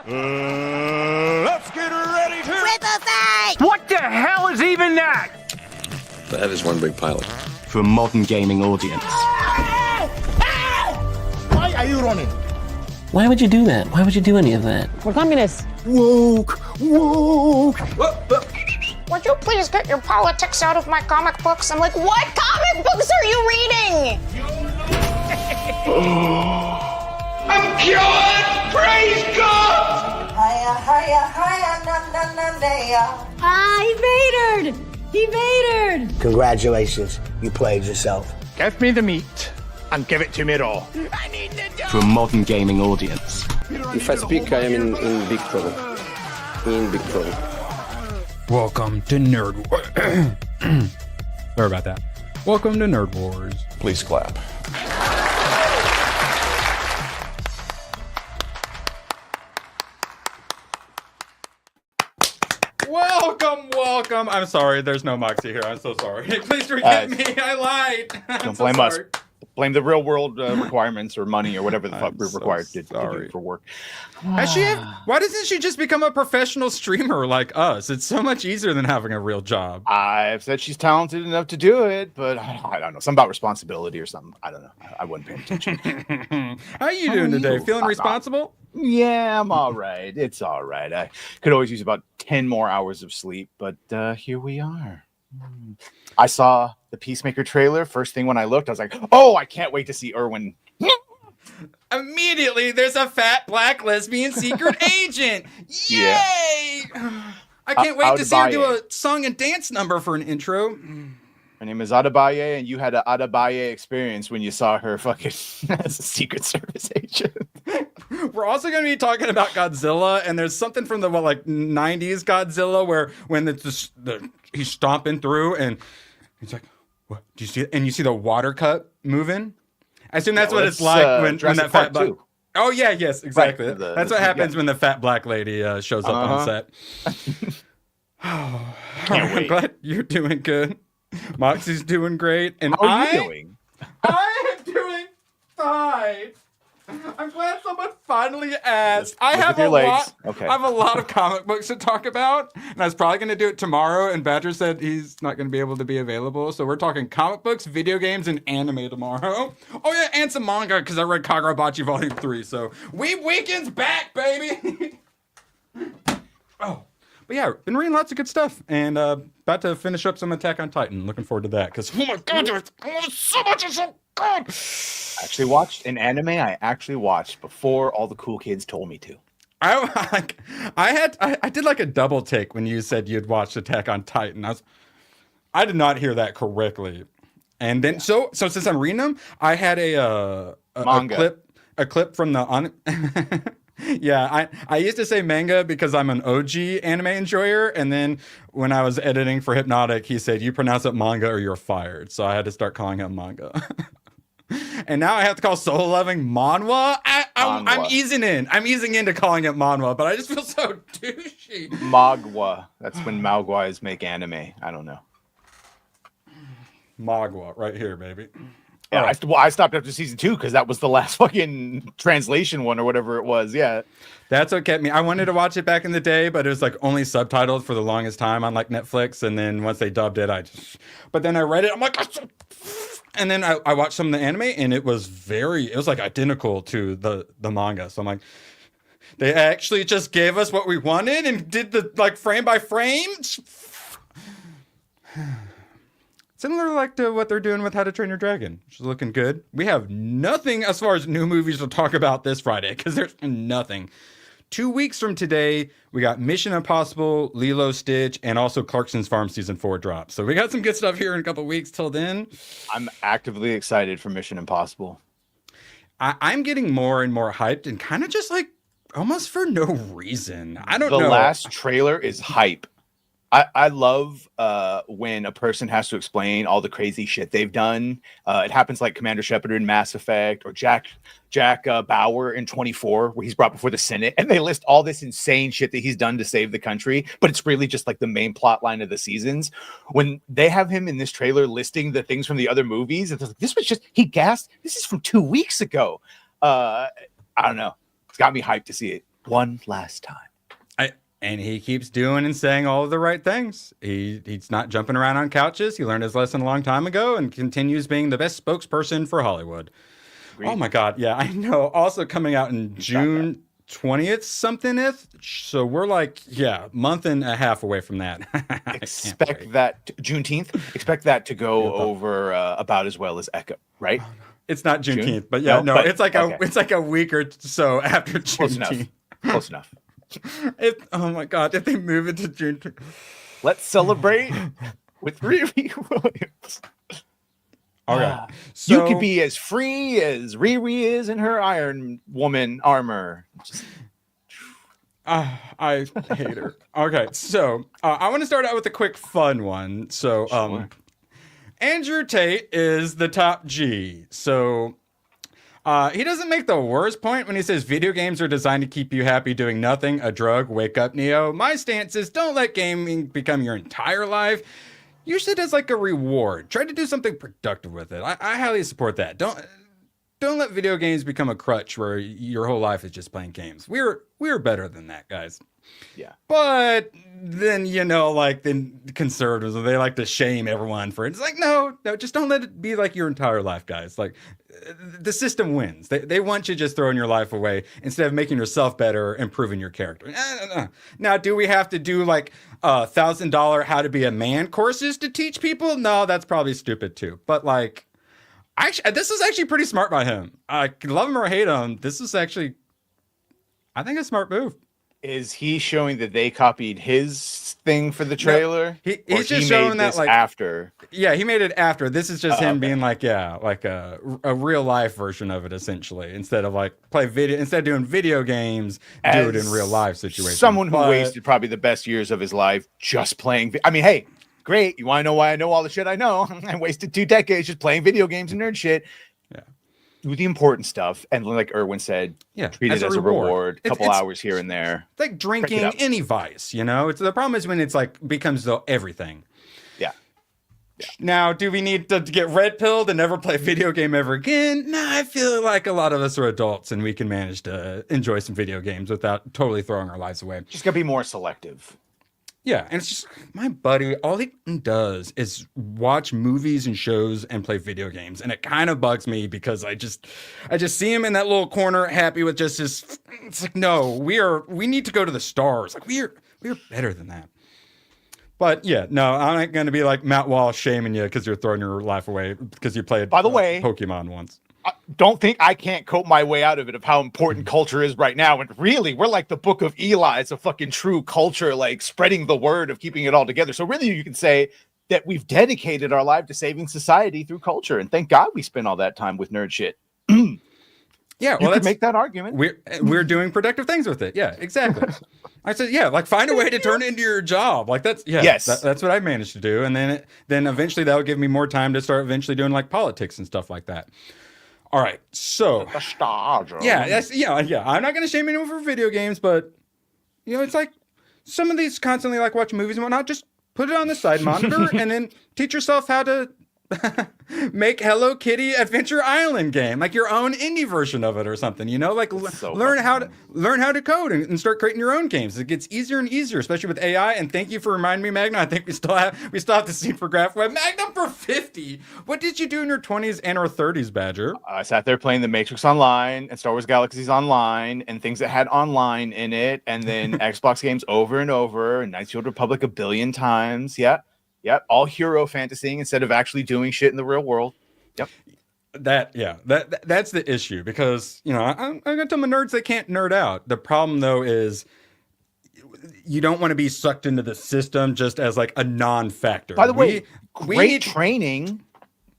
Let's get ready to... Triple fight! What the hell is even that? That is one big pilot. For a modern gaming audience. Why are you running? Why would you do that? Why would you do any of that? We're communists. Woke. Would you please get your politics out of my comic books? I'm like, what comic books are you reading? I'm cured! Praise God! Hiya, hiya, hiya, na na na He vatored! He vatored! Congratulations, you played yourself. Give me the meat and give it to me raw. For a modern gaming audience. If I speak, I am in big trouble. In big trouble. Welcome to Nerd Wars. Sorry about that. Welcome to Nerd Wars. Please clap. Welcome. I'm sorry, there's no Moxie here. I'm so sorry. Please forgive me. I lied. Don't blame us. Blame the real world requirements or money or whatever the fuck we're required to do for work. Why doesn't she just become a professional streamer like us? It's so much easier than having a real job. I've said she's talented enough to do it, but I don't know. Something about responsibility or something. I don't know. I wasn't paying attention. How are you doing today? Feeling responsible? Yeah, I'm all right. It's all right. I could always use about 10 more hours of sleep, but here we are. I saw the Peacemaker trailer. First thing when I looked, I was like, oh, I can't wait to see Irwin. Immediately, there's a fat black lesbian secret agent. Yay! Yeah. I can't wait to see her do a song and dance number for an intro. Her name is Adebaye, and you had an Adebaye experience when you saw her fucking as a Secret Service agent. We're also going to be talking about Godzilla, and there's something from the 90s Godzilla where when he's stomping through and he's like, "What? Do you see it?" And you see the water cup moving. I assume that's what it's like when that fat black. Oh yeah, yes, exactly. Right. That's what happens when the fat black lady shows up on set. I'm glad you're doing good. Moxie's doing great, and how are you doing? I am doing fine. I'm glad someone finally asked. I have a lot of comic books to talk about, and I was probably going to do it tomorrow, and Badger said he's not going to be able to be available, so we're talking comic books, video games, and anime tomorrow. Oh yeah, and some manga, because I read Kagurabachi Volume 3, so Weekend's back, baby! Oh. But yeah, been reading lots of good stuff, and about to finish up some Attack on Titan. Looking forward to that, because oh my god, there's so much is so good. I actually watched an anime I actually watched before all the cool kids told me to. I did like a double take when you said you'd watched Attack on Titan. I did not hear that correctly, and then so since I'm reading them, I had a clip from the Yeah, I used to say manga because I'm an OG anime enjoyer, and then when I was editing for Hypnotic, he said, you pronounce it manga or you're fired, so I had to start calling him manga. And now I have to call Soul Loving manhwa. I'm easing in. I'm easing into calling it manhwa, but I just feel so douchey. Magwa. That's when Magwais make anime. I don't know. Magwa, right here, baby. Yeah, I stopped after season 2 because that was the last fucking translation one or whatever it was. Yeah, that's what kept me. I wanted to watch it back in the day, but it was like only subtitled for the longest time on like Netflix. And then once they dubbed it, but then I read it. I'm like, and then I watched some of the anime, and it was like identical to the manga. So I'm like, they actually just gave us what we wanted and did the like frame by frame. Similar like to what they're doing with How to Train Your Dragon, which is looking good. We have nothing as far as new movies to talk about this Friday, because there's nothing. 2 weeks from today, we got Mission Impossible, Lilo Stitch, and also Clarkson's Farm Season 4 drops. So we got some good stuff here in a couple weeks. Till then, I'm actively excited for Mission Impossible. I'm getting more and more hyped, and kind of just like almost for no reason. I don't know. The last trailer is hype. I love when a person has to explain all the crazy shit they've done. It happens like Commander Shepard in Mass Effect, or Jack Bauer in 24, where he's brought before the Senate, and they list all this insane shit that he's done to save the country, but it's really just like the main plot line of the seasons. When they have him in this trailer listing the things from the other movies, it's like, this was just, he gassed, this is from 2 weeks ago. I don't know. It's got me hyped to see it. one last time. And he keeps doing and saying all of the right things. He's not jumping around on couches. He learned his lesson a long time ago and continues being the best spokesperson for Hollywood. Agreed. Oh my God. Yeah, I know. Also coming out in June 20th, something-th. So we're like, month and a half away from that. Expect that Juneteenth. Expect that to go over about as well as Echo, right? It's not Juneteenth, June? but But, it's like a week or so after Juneteenth. Close enough. Oh my God, if they move it to June. Let's celebrate with Riri Williams. Okay. You So could be as free as Riri is in her Iron Woman armor. I hate her. Okay, so I want to start out with a quick fun one. So Sure. Andrew Tate is the top G. So he doesn't make the worst point when he says video games are designed to keep you happy doing nothing, a drug, wake up, Neo. My stance is don't let gaming become your entire life. Use it as like a reward. Try to do something productive with it. I highly support that. Don't let video games become a crutch where your whole life is just playing games. We're better than that, guys. Yeah. But then, the conservatives, they like to shame everyone for it. It's like, no, just don't let it be like your entire life, guys. Like, the system wins. They want you just throwing your life away instead of making yourself better, improving your character. Now, do we have to do like $1,000 how to be a man courses to teach people? No, that's probably stupid too. But like, this is actually pretty smart by him. I love him or hate him. This is actually, I think, a smart move. Is he showing that they copied his thing for the trailer? No, he's just showing that like after. Yeah, he made it after. This is just him okay. being like, like a real life version of it, essentially. Instead of doing video games, do it in real life situations. Someone who wasted probably the best years of his life just playing. I mean, hey, great. You want to know why I know all the shit I know? I wasted 2 decades just playing video games and nerd shit. Yeah. Do the important stuff, and like Erwin said, treat it as a reward. A couple hours here and there. It's like drinking any vice, the problem is when it's like becomes everything. Yeah. Now, do we need to get red pilled and never play a video game ever again? No, I feel like a lot of us are adults and we can manage to enjoy some video games without totally throwing our lives away. Just gotta be more selective. Yeah, and it's just my buddy, all he does is watch movies and shows and play video games. And it kind of bugs me because I just see him in that little corner happy with just his, it's like, no, we need to go to the stars. Like we're better than that. But yeah, no, I'm not going to be like Matt Walsh shaming you because you're throwing your life away because you played Pokemon once. Don't think I can't cope my way out of it of how important culture is right now. And really, we're like the Book of Eli. It's a fucking true culture, like spreading the word of keeping it all together. So really, you can say that we've dedicated our life to saving society through culture. And thank God we spent all that time with nerd shit. Yeah, well, let's make that argument. We're doing productive things with it. Yeah, exactly. I said, like find a way to turn it into your job. Like that's that's what I managed to do. And then eventually that would give me more time to start eventually doing like politics and stuff like that. All right, so yeah, I'm not gonna shame anyone for video games, but it's like some of these constantly like watch movies and whatnot. Just put it on the side monitor and then teach yourself how to make Hello Kitty Adventure Island game, like your own indie version of it or something. Like learn how to code and start creating your own games. It gets easier and easier, especially with AI. And thank you for reminding me, Magna. I think we still have the scene for Graph Web. Magna for 50. What did you do in your 20s and or 30s, Badger? I sat there playing The Matrix Online and Star Wars Galaxies Online and things that had online in it, and then Xbox games over and over, and Knights of the Old Republic a billion times. Yeah, all hero fantasying instead of actually doing shit in the real world. Yep. That's the issue because, I'm going to tell my nerds they can't nerd out. The problem, though, is you don't want to be sucked into the system just as like a non-factor. By the way, great training.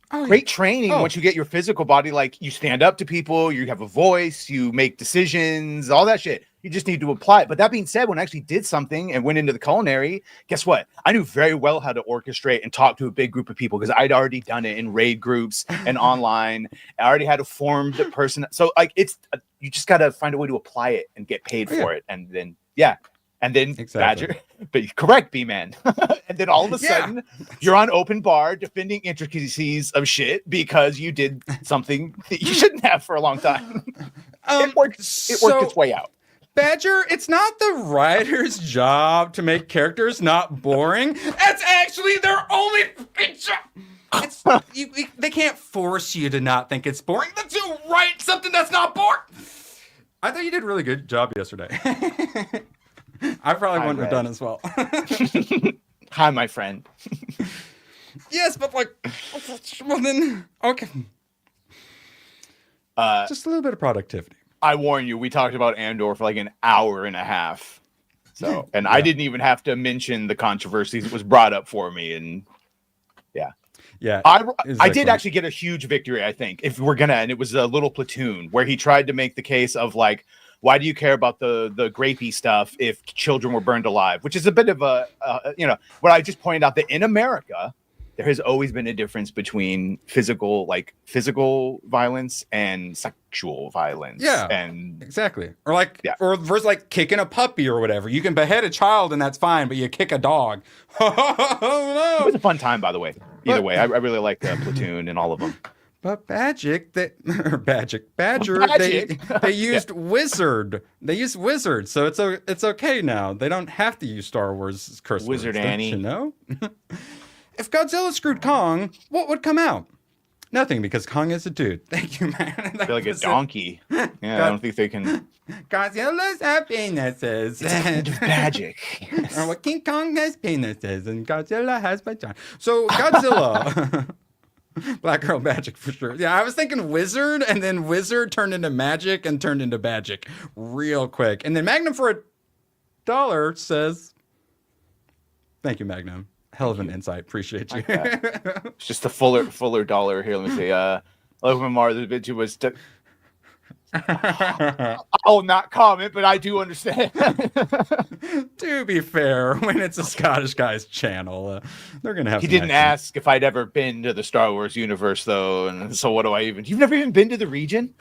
Great training once you get your physical body. Like you stand up to people, you have a voice, you make decisions, all that shit. You just need to apply it. But that being said, when I actually did something and went into the culinary, guess what? I knew very well how to orchestrate and talk to a big group of people because I'd already done it in raid groups and online. I already had a formed person. So like you just got to find a way to apply it and get paid for it. And then, exactly. Badger, but correct, B-Man. And then all of a sudden, you're on open bar defending intricacies of shit because you did something that you shouldn't have for a long time. It worked its way out. Badger, it's not the writer's job to make characters not boring. That's actually their only fucking job. They can't force you to not think it's boring. But to write something that's not boring. I thought you did a really good job yesterday. I probably wouldn't have done as well. Hi, my friend. Yes, but like, well then, okay. Just a little bit of productivity. I warn you, we talked about Andor for like an hour and a half. So, and I didn't even have to mention the controversies. It was brought up for me, and yeah. I did actually get a huge victory, I think, if we're gonna, and it was a little platoon where he tried to make the case of like, why do you care about the grapey stuff if children were burned alive? Which is a bit of a, what I just pointed out that in America, there has always been a difference between physical violence and sexual violence. Yeah, and exactly. Or versus like kicking a puppy or whatever. You can behead a child and that's fine, but you kick a dog. Oh, no. It was a fun time, by the way. Either way, I really like Platoon and all of them. But Badger, they used wizard. They used wizard, so it's okay now. They don't have to use Star Wars curse words. Wizard Annie, you know. If Godzilla screwed Kong, what would come out? Nothing, because Kong is a dude. Thank you, man. I feel like a donkey. Yeah, I don't think they can. Godzilla's have penises. It's a kind of magic. Yes. Or what King Kong has penises, and Godzilla has vagina. So Godzilla. Black girl magic for sure. Yeah, I was thinking wizard, and then wizard turned into magic and turned into magic real quick. And then Magnum for $1 says, "Thank you, Magnum. Hell of an insight. Appreciate you." It's just a fuller dollar here. Let me see. Mar, the bitch was. I'll not comment, but I do understand. To be fair, when it's a Scottish guy's channel, they're gonna have. He didn't ask if I'd ever been to the Star Wars universe, though, and so what do I even? You've never even been to the region?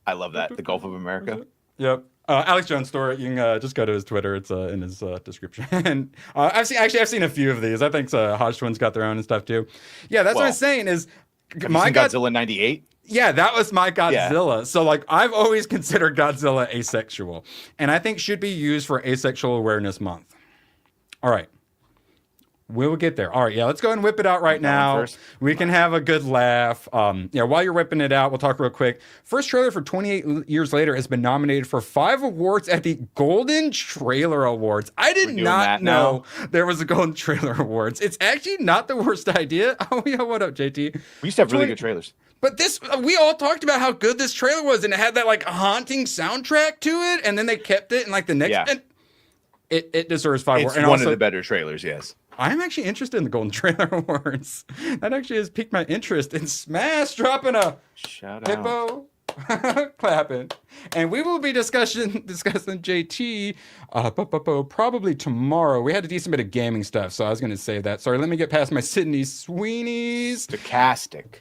I love that, the Gulf of America. Yep. Alex Jones story. You can just go to his Twitter. It's in his description. And I've seen a few of these. I think Hodge Twins got their own and stuff too. Yeah, that's what I'm saying. Is my Godzilla '98? Yeah, that was my Godzilla. Yeah. So like, I've always considered Godzilla asexual, and I think should be used for Asexual Awareness Month. All right. We'll get there. All right, yeah, let's go and whip it out right now. We can have a good laugh. While you're whipping it out, we'll talk real quick. First trailer for 28 Years Later has been nominated for 5 awards at the Golden Trailer Awards. I did not know there was a Golden Trailer Awards. It's actually not the worst idea. Oh, yeah, what up, JT? We used to have really good trailers. But this, we all talked about how good this trailer was, and it had that like haunting soundtrack to it, and then they kept it in like the next. Yeah. It deserves 5 awards. It's one of the better trailers, yes. I'm actually interested in the Golden Trailer Awards. That actually has piqued my interest in Smash dropping a hippo clapping. And we will be discussing JT probably tomorrow. We had a decent bit of gaming stuff, so I was going to save that. Sorry, let me get past my Sydney Sweeney's. Stochastic.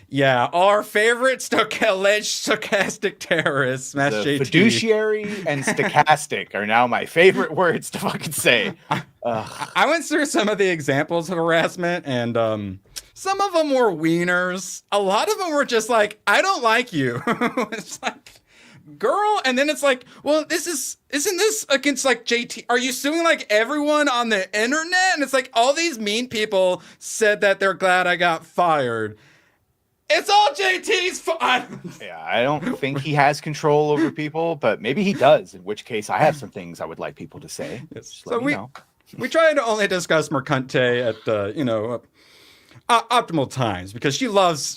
Yeah, our favorite alleged stochastic terrorists, Smash JT. Fiduciary and stochastic are now my favorite words to fucking say. I went through some of the examples of harassment, and some of them were wieners. A lot of them were just like, I don't like you. It's like, girl. And then it's like, well, isn't this against like JT? Are you suing like everyone on the internet? And it's like, all these mean people said that they're glad I got fired. It's all JT's fault. Yeah, I don't think he has control over people, but maybe he does, in which case I have some things I would like people to say. Yes. So we try to only discuss Mercante at optimal times, because she loves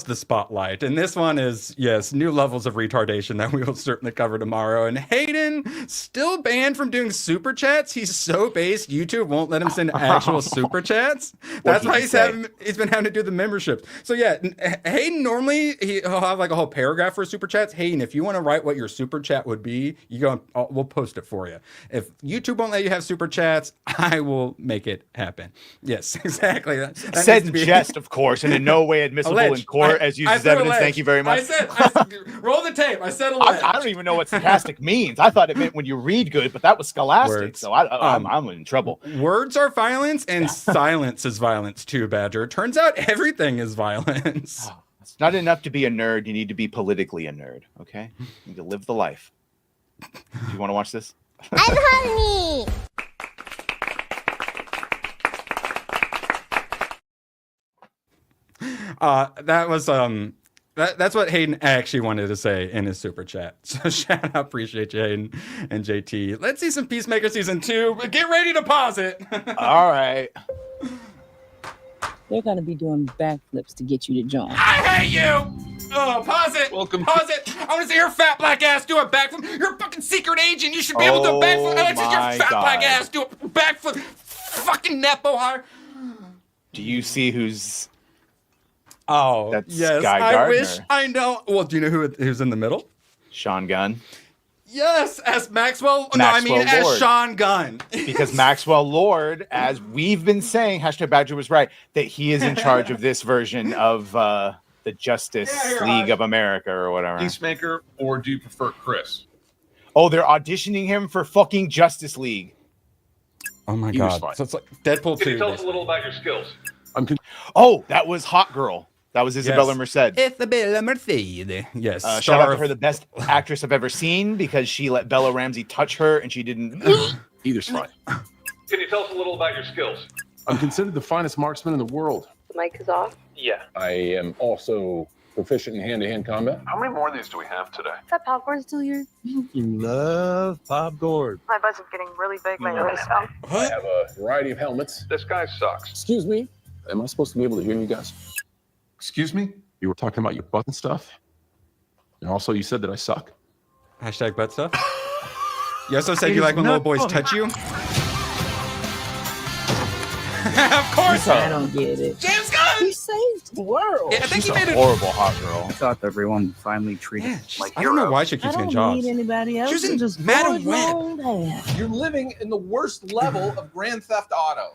the spotlight, and this one is new levels of retardation that we will certainly cover tomorrow. And Hayden still banned from doing super chats. He's so based, YouTube won't let him send actual super chats. That's why he's been having to do the memberships. So yeah, Hayden normally he'll have like a whole paragraph for super chats. Hayden, if you want to write what your super chat would be, you go. We'll post it for you. If YouTube won't let you have super chats, I will make it happen. Yes, exactly. That said in jest, of course, and in no way admissible in court as used as evidence. Thank you very much. I said roll the tape. I said alleged. I don't even know what stochastic means. I thought it meant when you read good, but that was scholastic. Words. So I'm in trouble. Words are violence, and silence is violence too, Badger. Turns out everything is violence. It's not enough to be a nerd. You need to be politically a nerd. Okay, you need to live the life. Do you want to watch this? I'm honey. That was that's what Hayden actually wanted to say in his super chat. So shout out, appreciate you, Hayden and JT. Let's see some Peacemaker season 2. Get ready to pause it. All right. They're gonna be doing backflips to get you to join. I hate you. Oh, pause it. Pause it. I want to see your fat black ass do a backflip. You're a fucking secret agent. You should be able to do a backflip. I want to see your fat black ass do a backflip. Fucking Nepo hire. Do you see who's? Oh, That's yes. Guy I Gardner. wish I know. Well, do you know who's in the middle? Sean Gunn. Yes, as Maxwell. Maxwell as Lord. Sean Gunn. Because Maxwell Lord, as we've been saying, #Badger was right, that he is in charge of this version of the Justice League of America or whatever. Peacemaker, or do you prefer Chris? Oh, they're auditioning him for fucking Justice League. Oh my Either's god! fine. So it's like Deadpool 2. Can you tell us a little about your skills? Oh, that was Hot Girl. That was Isabella Yes. Merced. Isabella Merced. Yes. Shout star out to of- her, the best actress I've ever seen, because she let Bella Ramsey touch her and she didn't. Either's fine. Can you tell us a little about your skills? I'm considered the finest marksman in the world. The mic is off. Yeah. I am also proficient in hand-to-hand combat. How many more of these do we have today? Is that popcorn still here? You love popcorn. My butt's getting really big lately, so. I have a variety of helmets. This guy sucks. Excuse me? Am I supposed to be able to hear you guys? Excuse me? You were talking about your butt and stuff? And also you said that I suck? #butt stuff. You also said you like when little boys touch you. Of course. I don't get it. James Gunn. He saved the world. Yeah, I think She's he a made it. horrible hot girl. I thought everyone finally treated Yeah, I don't know why she I keeps getting don't jobs. need anybody else. She was in to just Madam forge my Web. own path. You're living in the worst level of Grand Theft Auto.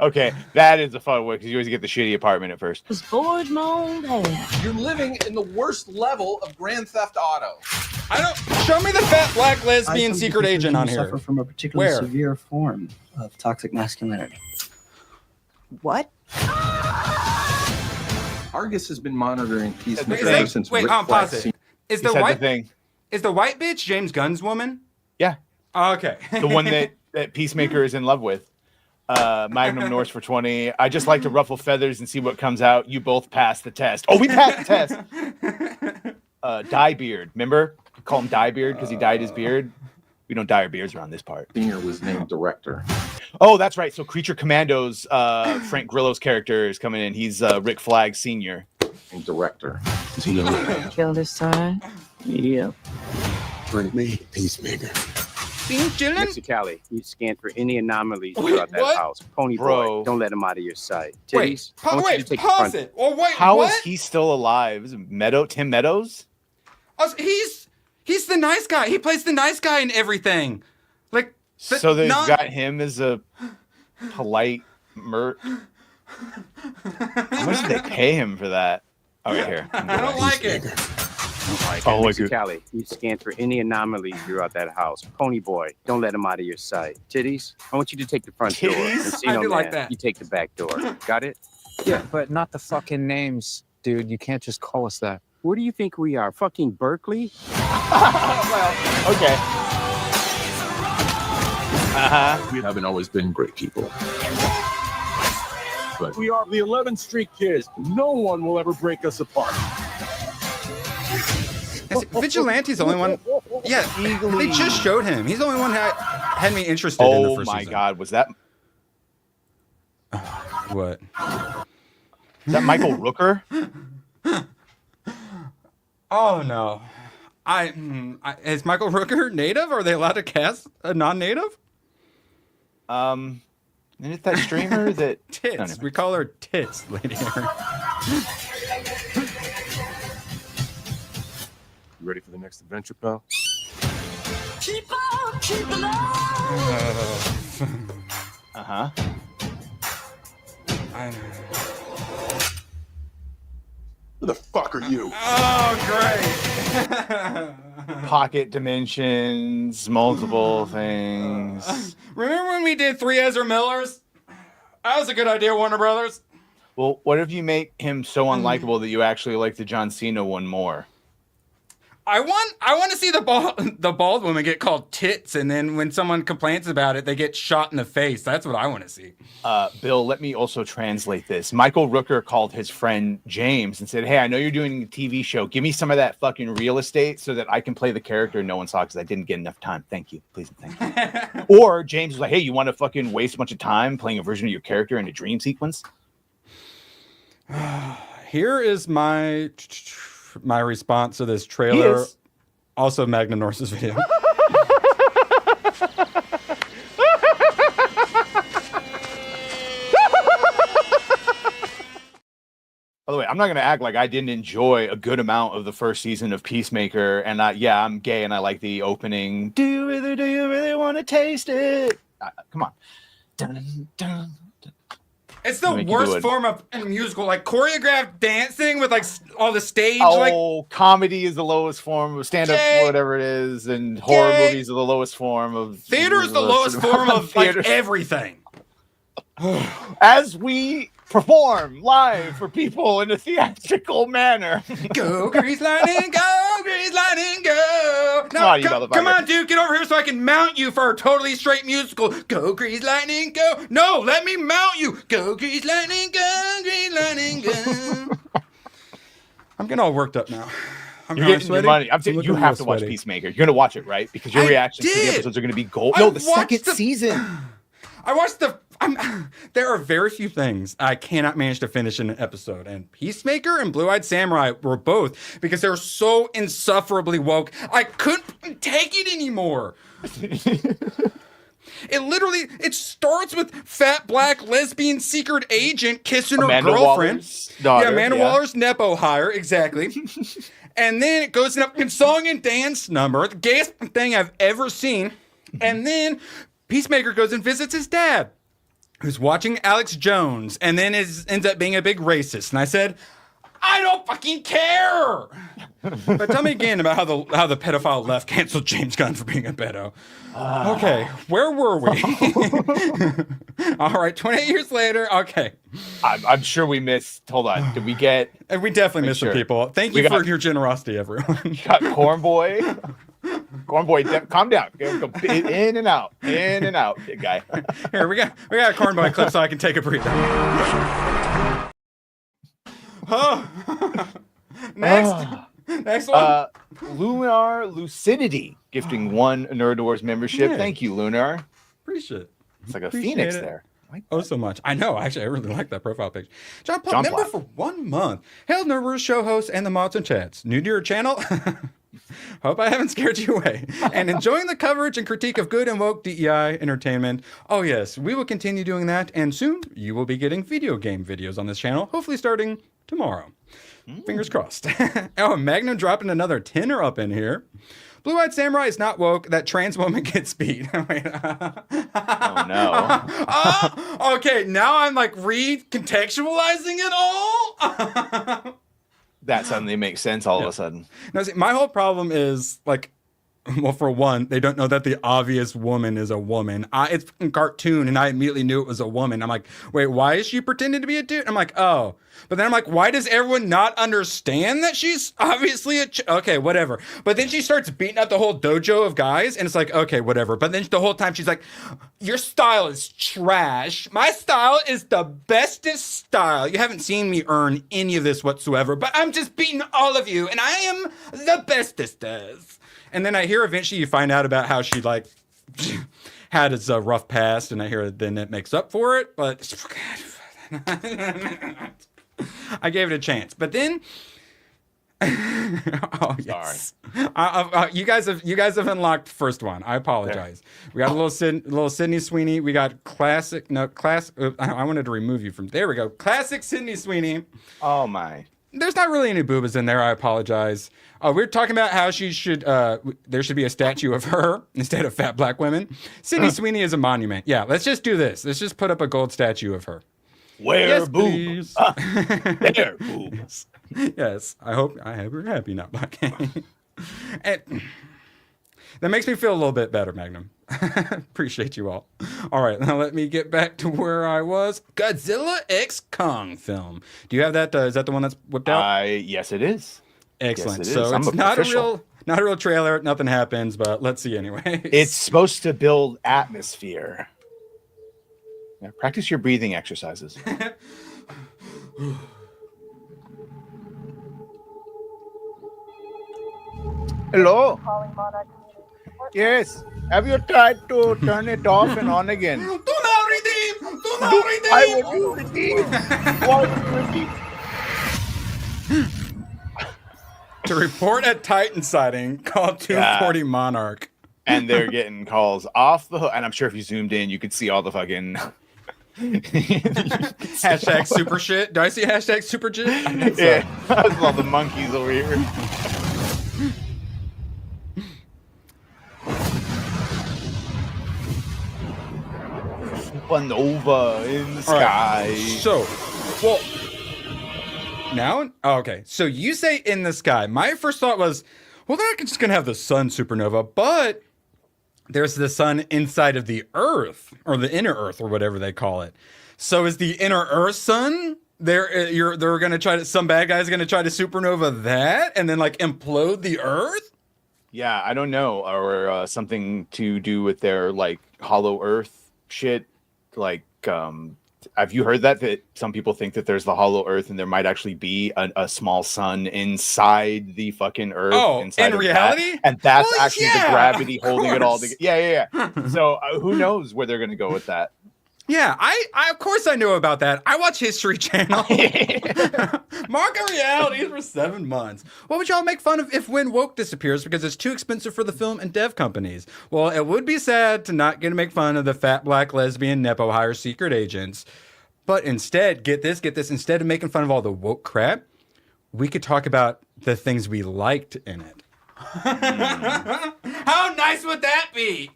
Okay, that is a fun one because you always get the shitty apartment at first. Just forge my own path. You're living in the worst level of Grand Theft Auto. I don't. Show me the fat black lesbian secret agent on here. Suffer from a particularly Where? severe form of toxic masculinity. What? Argus has been monitoring Peacemaker Is since wait, Rick pause Flag it. Is He the said white the thing. is the white bitch James Gunn's woman? Yeah, Oh, okay. the one that Peacemaker is in love with. Magnum Norse for 20. I just like to ruffle feathers and see what comes out. You both passed the test. Oh, we passed the test. Dye beard. Remember? We call him Dye beard because he dyed his beard. We don't dye our beards around this part. Senior was named director. Oh, that's right. So Creature Commandos, Frank Grillo's character is coming in. He's Rick Flag Sr. Named director. Does he know that? Kill this time. Yep. Bring me, Peacemaker. Being chilling. Callie, you scan for any anomalies Wait, throughout that what? house. Pony Bro. boy, don't let him out of your sight. Wait, Titties, I want you to take the pause front- it. Or wait, How is what? he still alive? Is it Tim Meadows? Oh, he's the nice guy. He plays the nice guy in everything. Like So they've not- got him as a polite merc. How much did they pay him for that? Oh, right here. I don't like it. Oh, look at Callie, you scan for any anomalies throughout that house. Pony boy, don't let him out of your sight. Titties, I want you to take the front door. Titties? Encino I do like Man, that. you take the back door. Got it? Yeah, but not the fucking names, dude. You can't just call us that. Where do you think we are? Fucking Berkeley? well, okay. We haven't always been great people. But We are the 11th Street Kids. No one will ever break us apart. Vigilante's the only one. Yeah, they just showed him. He's the only one who had me interested in the Oh first my season. God, was that What? is that Michael Rooker? Oh no. Is Michael Rooker native? Are they allowed to cast a non-native? Isn't it that streamer that Tits. No, never We call her Tits, Lady Aaron. you ready for the next adventure, pal? Keep on, keep on. Uh-huh. Who the fuck are you? Oh, great. Pocket dimensions, multiple things. Remember when we did 3 Ezra Millers? That was a good idea, Warner Brothers. Well, what if you make him so unlikable that you actually like the John Cena one more? I want to see the bald woman get called tits, and then when someone complains about it, they get shot in the face. That's what I want to see. Bill, let me also translate this. Michael Rooker called his friend James and said, "Hey, I know you're doing a TV show. Give me some of that fucking real estate so that I can play the character no one saw because I didn't get enough time. Thank you, please, and thank you." Or James was like, "Hey, you want to fucking waste a bunch of time playing a version of your character in a dream sequence?" Here is my response to this trailer. Also, Magnum Norse's video. By the way, I'm not going to act like I didn't enjoy a good amount of the first season of Peacemaker. And I'm gay and I like the opening. Do you really want to taste it? Come on. Dun, dun. It's the worst form of musical, like choreographed dancing with like all the stage. Comedy is the lowest form of stand-up, whatever it is, and horror movies are the lowest form of theater. Is the lowest form of like everything. As we perform live for people in a theatrical manner. Go Grease Lightning, go Grease Lightning, go! No, come on, dude, get over here so I can mount you for a totally straight musical. Go Grease Lightning, go! No, let me mount you. Go Grease Lightning, go Grease Lightning, go! I'm getting all worked up now. You're getting your money. I'm saying you have to watch Peacemaker. You're gonna watch it, right? Because your reactions to the episodes are gonna be gold. No, the second season. I watched there are very few things I cannot manage to finish in an episode, and Peacemaker and Blue-Eyed Samurai were both because they're so insufferably woke. I couldn't take it anymore. It starts with fat black lesbian secret agent kissing her girlfriend. Amanda Waller's Nepo hire, exactly. And then it goes in a song and dance number, the gayest thing I've ever seen. And then Peacemaker goes and visits his dad, who's watching Alex Jones, and then ends up being a big racist. And I said, I don't fucking care. But tell me again about how the pedophile left canceled James Gunn for being a pedo. Okay, where were we? All right, 28 years later. Okay, I'm sure we missed. Hold on, did we get? And we definitely missed some people. Thank you for your generosity, everyone. Got Cornboy. Cornboy, calm down. Go in and out, big guy. Here we got a Cornboy clip so I can take a breather. Next one. Lunar Lucidity gifting one Nerd Wars membership. Yeah. Thank you, Lunar. Appreciate it. It's like a phoenix there. Oh, so much. I know. Actually, I really like that profile picture. John Platt, member for 1 month. Hail Nerd Wars show hosts and the mods and chats. New to your channel? Hope I haven't scared you away. And enjoying the coverage and critique of good and woke DEI entertainment. Oh yes, we will continue doing that. And soon you will be getting video game videos on this channel. Hopefully starting tomorrow. Fingers crossed. Oh, Magnum dropping another 10er up in here. Blue-Eyed Samurai is not woke. That trans woman gets beat. Oh no. Okay, now I'm like recontextualizing it all. That suddenly makes sense all of a sudden. Now, see, my whole problem is like, well, for one, they don't know that the obvious woman is a woman. It's a cartoon, and I immediately knew it was a woman. I'm like, wait, why is she pretending to be a dude? I'm like, oh. But then I'm like, why does everyone not understand that she's obviously okay, whatever. But then she starts beating up the whole dojo of guys, and it's like, okay, whatever. But then the whole time she's like, your style is trash. My style is the bestest style. You haven't seen me earn any of this whatsoever, but I'm just beating all of you, and I am the bestest. And then I hear eventually you find out about how she like had his rough past, and I hear then it makes up for it. But I gave it a chance. But then, oh yes, you guys have unlocked first one. I apologize. We got a little Sydney Sweeney. We got classic. No class. I wanted to remove you from. There we go. Classic Sydney Sweeney. Oh my. There's not really any boobas in there. I apologize. We're talking about how she should. There should be a statue of her instead of fat black women. Sydney Sweeney is a monument. Yeah, let's just do this. Let's just put up a gold statue of her. Where boobs? There boobs. Yes, I hope we're happy now, Black. And that makes me feel a little bit better, Magnum. Appreciate you all. All right, now let me get back to where I was. Godzilla x Kong film. Do you have that? Is that the one that's whipped out? Yes, it is. Excellent. Yes, it so is. it's not Not a real trailer. Nothing happens, but let's see anyway. It's supposed to build atmosphere. Yeah, practice your breathing exercises. Hello. Yes. Have you tried to turn it off and on again? Do not redeem. Do not redeem. Why would you redeem? Why would you redeem? To report a Titan sighting, call 240 Monarch. And they're getting calls off the hook. And I'm sure if you zoomed in, you could see all the fucking Hashtag super shit. Do I see hashtag super shit? I think so. Yeah, that's all the monkeys over here. Supernova in the sky. Right. So, well, now, oh, okay. So you say in the sky. My first thought was, well, they're not just gonna have the sun supernova, but there's the sun inside of the Earth, or the inner Earth, or whatever they call it. So is the inner Earth sun? They're gonna try to, some bad guy's gonna try to supernova that and then like implode the Earth? Yeah, I don't know, or something to do with their like hollow Earth shit. Like, have you heard that some people think that there's the hollow Earth and there might actually be a small sun inside the fucking Earth? Oh, inside in of reality? that, and that's Well, actually yeah, the gravity of holding it all course. together. Yeah. So who knows where they're gonna go with that? Yeah, I of course I know about that. I watch History Channel. Market realities for 7 months. What would y'all make fun of if when woke disappears because it's too expensive for the film and dev companies? Well, it would be sad to not get to make fun of the fat black lesbian nepo hire secret agents. But instead, get this, instead of making fun of all the woke crap, we could talk about the things we liked in it. How nice would that be?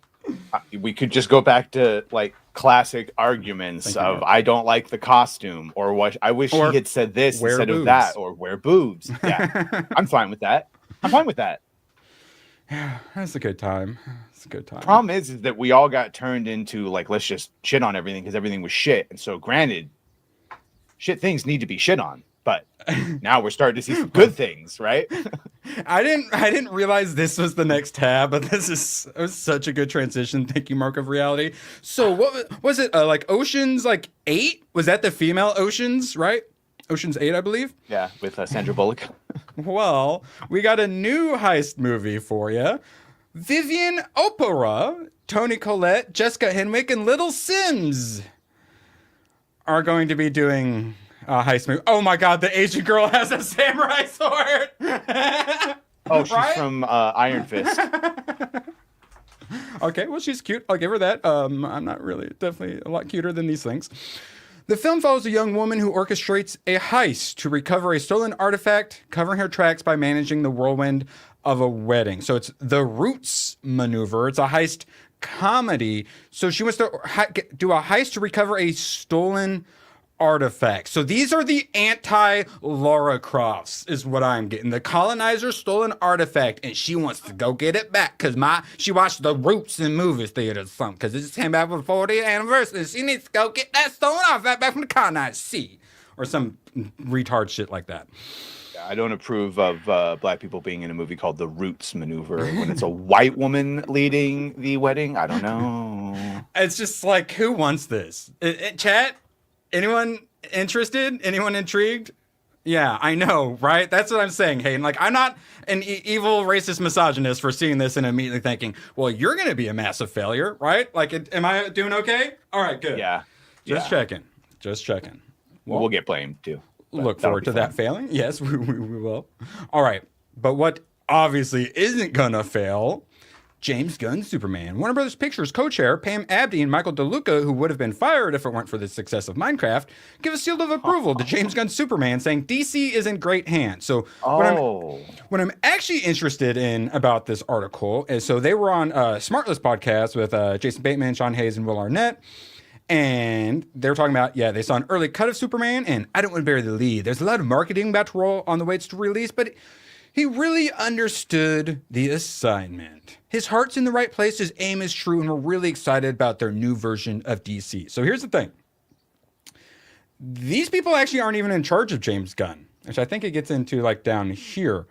We could just go back to like classic arguments of I don't like the costume, or what I wish he had said this instead of that, or wear boobs. Yeah, I'm fine with that. I'm fine with that. Yeah, that's a good time. It's a good time. Problem is that we all got turned into like, let's just shit on everything because everything was shit. And so granted, shit things need to be shit on, but now we're starting to see some good things, right? I didn't realize this was the next tab, but it was such a good transition. Thank you, Mark of Reality. So what was it? Like Ocean's like 8? Was that the female Ocean's, right? Ocean's 8, I believe. Yeah, with Sandra Bullock. Well, we got a new heist movie for you. Vivian Opera, Toni Collette, Jessica Henwick, and Little Sims are going to be doing a heist movie. Oh my God, the Asian girl has a samurai sword. Oh, she's from Iron Fist. Okay, well, she's cute. I'll give her that. I'm not really, definitely a lot cuter than these things. The film follows a young woman who orchestrates a heist to recover a stolen artifact, covering her tracks by managing the whirlwind of a wedding. So it's the Roots maneuver. It's a heist comedy. So she wants to do a heist to recover a stolen artifact. So these are the anti-Lara Crofts is what I'm getting. The colonizer stole an artifact and she wants to go get it back because she watched the Roots in movies theater or something because it just came back for the 40th anniversary and she needs to go get that stolen artifact back from the colonizer. See, or some retard shit like that. I don't approve of black people being in a movie called The Roots Maneuver when it's a white woman leading the wedding. I don't know. It's just like, who wants this? Chat? Anyone interested? Anyone intrigued? Yeah, I know, right? That's what I'm saying, Hayden. Like, I'm not an evil, racist misogynist for seeing this and immediately thinking, well, you're going to be a massive failure, right? Like, am I doing okay? All right, good. Yeah. Just checking. Just checking. Well, we'll get blamed, too. Look forward to that failing. Yes, we will. All right. But what obviously isn't going to fail, James Gunn's Superman. Warner Brothers Pictures co-chair Pam Abdy and Michael DeLuca, who would have been fired if it weren't for the success of Minecraft, give a seal of approval to James Gunn's Superman, saying DC is in great hands. So what I'm actually interested in about this article is, so they were on Smartless podcast with Jason Bateman, Sean Hayes, and Will Arnett. And they were talking about, they saw an early cut of Superman, and I don't want to bury the lead. There's a lot of marketing about to roll on the way to release, but he really understood the assignment. His heart's in the right place, his aim is true, and we're really excited about their new version of DC. So here's the thing. These people actually aren't even in charge of James Gunn, which I think it gets into like down here.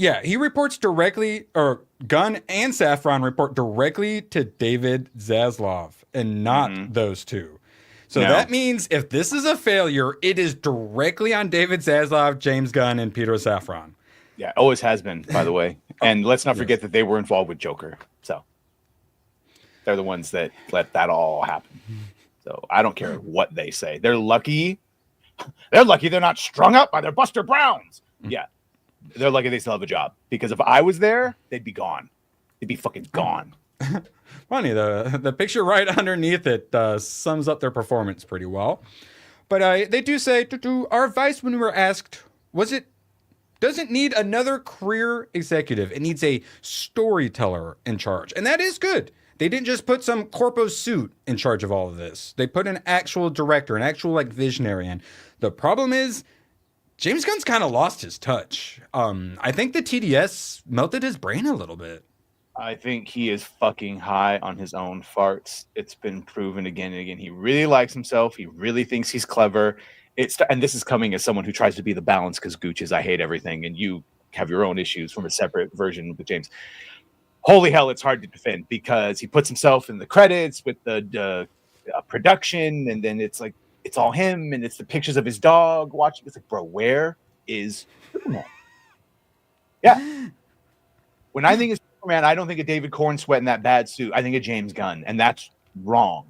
Yeah, he reports directly, or Gunn and Safran report directly to David Zaslav and not those two. So that means if this is a failure, it is directly on David Zaslav, James Gunn, and Peter Safran. Yeah, always has been, by the way. And let's not forget that they were involved with Joker. So they're the ones that let that all happen. So I don't care what they say. They're lucky. They're lucky they're not strung up by their Buster Browns. Yeah. They're lucky they still have a job. Because if I was there, they'd be gone. They'd be fucking gone. Funny, the picture right underneath it sums up their performance pretty well. But they do say, our advice when we were asked, doesn't need another career executive. It needs a storyteller in charge. And that is good. They didn't just put some corpo suit in charge of all of this. They put an actual director, an actual visionary in. The problem is, James Gunn's kind of lost his touch. I think the TDS melted his brain a little bit. I think he is fucking high on his own farts. It's been proven again and again. He really likes himself. He really thinks he's clever. And this is coming as someone who tries to be the balance because Gooch is I hate everything, and you have your own issues from a separate version with James. Holy hell, it's hard to defend because he puts himself in the credits with the production, and then it's like it's all him, and it's the pictures of his dog watching. It's like, bro, where is Superman? Yeah. When I think of Superman, I don't think of David Cornsweet in that bad suit. I think of James Gunn, and that's wrong.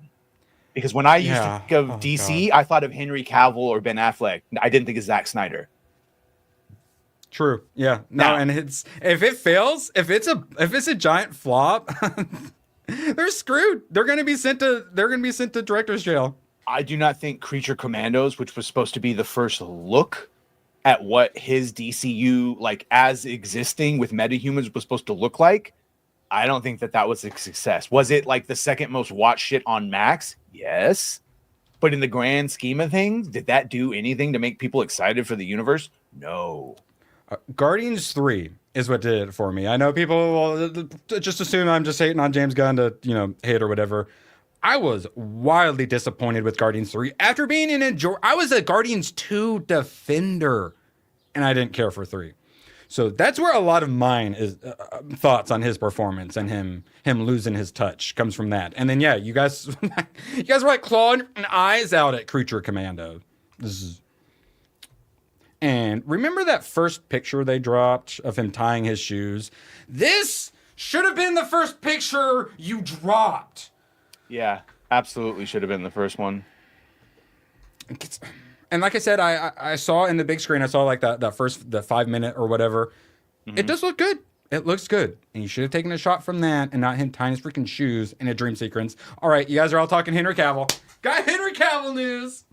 Because when I used to think of DC, I thought of Henry Cavill or Ben Affleck. I didn't think of Zack Snyder. True. Yeah. No, and if it fails, if it's a giant flop, they're screwed. They're gonna be sent to director's jail. I do not think Creature Commandos, which was supposed to be the first look at what his DCU as existing with metahumans was supposed to look like, I don't think that was a success. Was it the second most watched shit on Max? Yes. But in the grand scheme of things, did that do anything to make people excited for the universe? No. Guardians 3 is what did it for me. I know people will just assume I'm just hating on James Gunn to, hate or whatever. I was wildly disappointed with Guardians 3 after being I was a Guardians 2 defender, and I didn't care for 3. So that's where a lot of mine is thoughts on his performance and him losing his touch comes from that. And then you guys were clawing eyes out at Creature Commando. And remember that first picture they dropped of him tying his shoes? This should have been the first picture you dropped. Yeah, absolutely should have been the first one. And like I said, I saw in the big screen, I saw the 5 minute or whatever. Mm-hmm. It does look good. It looks good. And you should have taken a shot from that and not him tying his freaking shoes in a dream sequence. All right, you guys are all talking Henry Cavill. Got Henry Cavill news.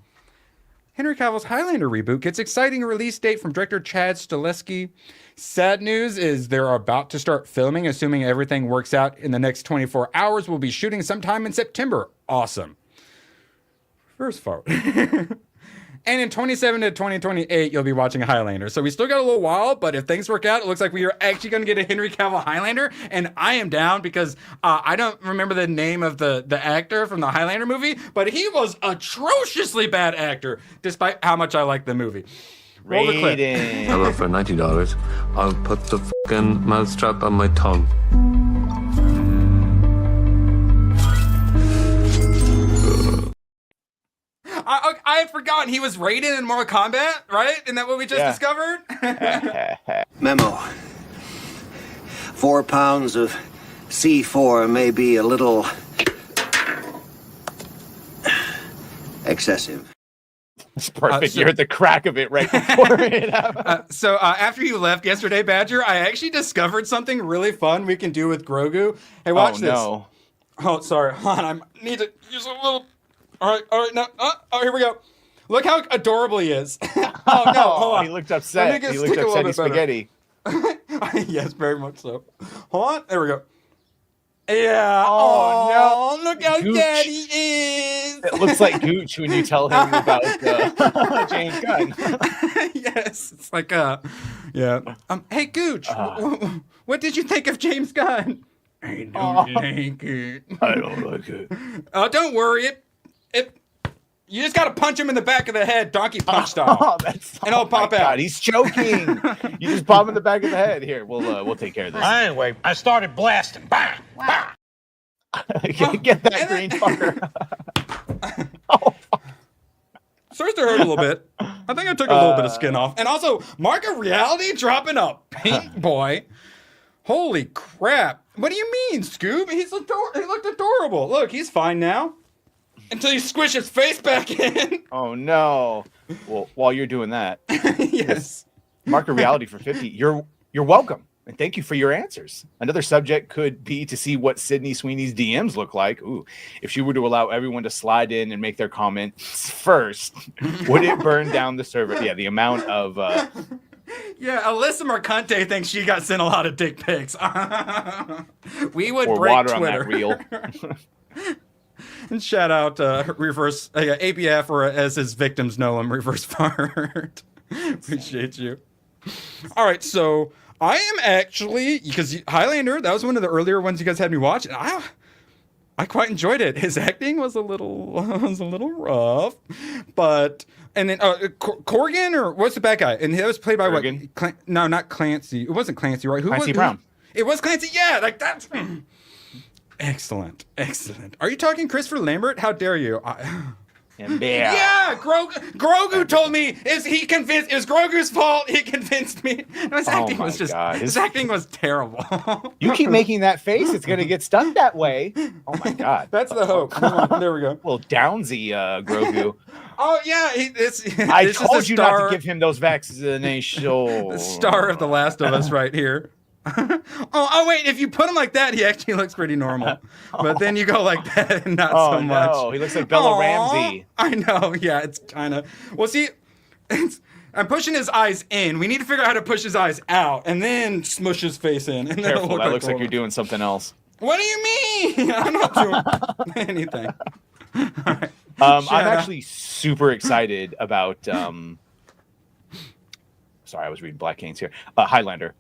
Henry Cavill's Highlander reboot gets exciting release date from director Chad Stahelski. Sad news is they're about to start filming, assuming everything works out in the next 24 hours. We'll be shooting sometime in September. Awesome. First forward. And in 2027 to 2028, you'll be watching Highlander. So we still got a little while, but if things work out, it looks like we are actually going to get a Henry Cavill Highlander. And I am down because I don't remember the name of the actor from the Highlander movie, but he was atrociously bad actor, despite how much I like the movie. Roll the clip. However, for $90, I'll put the fucking mousetrap on my tongue. I had forgotten he was Raiden in Mortal Kombat, right? Isn't that what we just discovered? Memo. 4 pounds of C4 may be a little excessive. It's perfect. You're at the crack of it right before it happened. So after you left yesterday, Badger, I actually discovered something really fun we can do with Grogu. Hey, watch this. No. Oh, sorry. Hold on. I need to use a little... All right, no. Oh, here we go. Look how adorable he is. Oh, no, hold on. He looked upset. He looked upset in spaghetti. Yes, very much so. Hold on. There we go. Yeah. Oh, no. Look how daddy is. It looks like Gooch when you tell him about James Gunn. Yes. It's like, yeah. Hey, Gooch, what did you think of James Gunn? I don't like it. I don't like it. Don't worry. You just gotta punch him in the back of the head, donkey punch style, and it'll pop out. God, he's choking. You just pop him in the back of the head. Here, we'll take care of this. Anyway, I started blasting. Bang! Bang! Get that green fucker. Starts to hurt a little bit. I think I took a little bit of skin off. And also, Mark of Reality dropping a pink boy. Holy crap. What do you mean, Scoob? He looked adorable. Look, he's fine now. Until you squish his face back in. Oh, no. Well, while you're doing that. Yes. Mark of Reality for 50. You're welcome. And thank you for your answers. Another subject could be to see what Sydney Sweeney's DMs look like. Ooh, if she were to allow everyone to slide in and make their comments first, would it burn down the server? Yeah, the amount of... Yeah, Alyssa Mercante thinks she got sent a lot of dick pics. We would or break water Twitter. on that reel. And shout out reverse APF, or as his victims know him, reverse fart. Appreciate you. All right, so I am actually, because Highlander, that was one of the earlier ones you guys had me watch, and I quite enjoyed it. His acting was a little rough, but and then Corgan, or what's the bad guy? And he was played by Corgan? what? No, not Clancy. It wasn't Clancy, right? Clancy Brown. It was Clancy. Yeah, like that's excellent. Are you talking Christopher Lambert? How dare you? Yeah, Grogu told me it was Grogu's fault. He convinced me. His acting was terrible. You keep making that face, it's gonna get stuck that way. Oh my god. That's the hope. There we go. Well, Downsy Grogu. Oh yeah, I told you not to give him those vaccinations. The star of The Last of Us right here. oh wait, if you put him like that, he actually looks pretty normal. But then you go like that and not so much. No, he looks like Bella Ramsey. I know, yeah, it's kind of... Well, see, I'm pushing his eyes in. We need to figure out how to push his eyes out and then smush his face in. And Careful, that looks like you're doing something else. What do you mean? I'm not doing anything. All right. I'm actually super excited about... Sorry, I was reading Black Kings here. Highlander.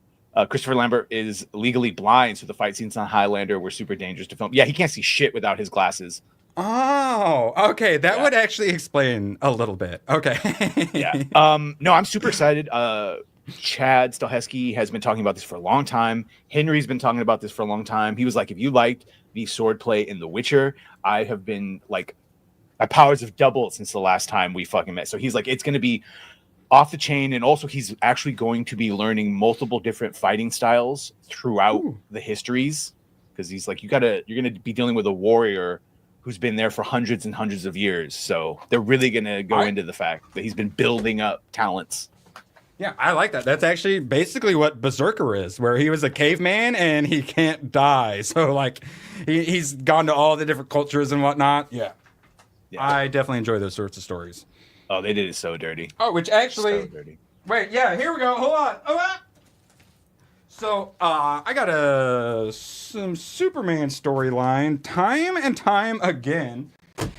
Christopher Lambert is legally blind, so the fight scenes on Highlander were super dangerous to film. Yeah, he can't see shit without his glasses. Oh, okay. That would actually explain a little bit. Okay. Yeah. No, I'm super excited. Chad Stahelski has been talking about this for a long time. Henry's been talking about this for a long time. He was like, if you liked the swordplay in The Witcher, I have been like, my powers have doubled since the last time we fucking met. So he's like, it's going to be off the chain, and also he's actually going to be learning multiple different fighting styles throughout the histories, because he's like, you're going to be dealing with a warrior who's been there for hundreds and hundreds of years. So they're really going to go into the fact that he's been building up talents. Yeah, I like that. That's actually basically what Berserker is, where he was a caveman and he can't die. So like he's gone to all the different cultures and whatnot. Yeah. I definitely enjoy those sorts of stories. Oh, they did it so dirty. Oh, which actually... So dirty. Wait, yeah, here we go. Hold on. So, I got some Superman storyline time and time again.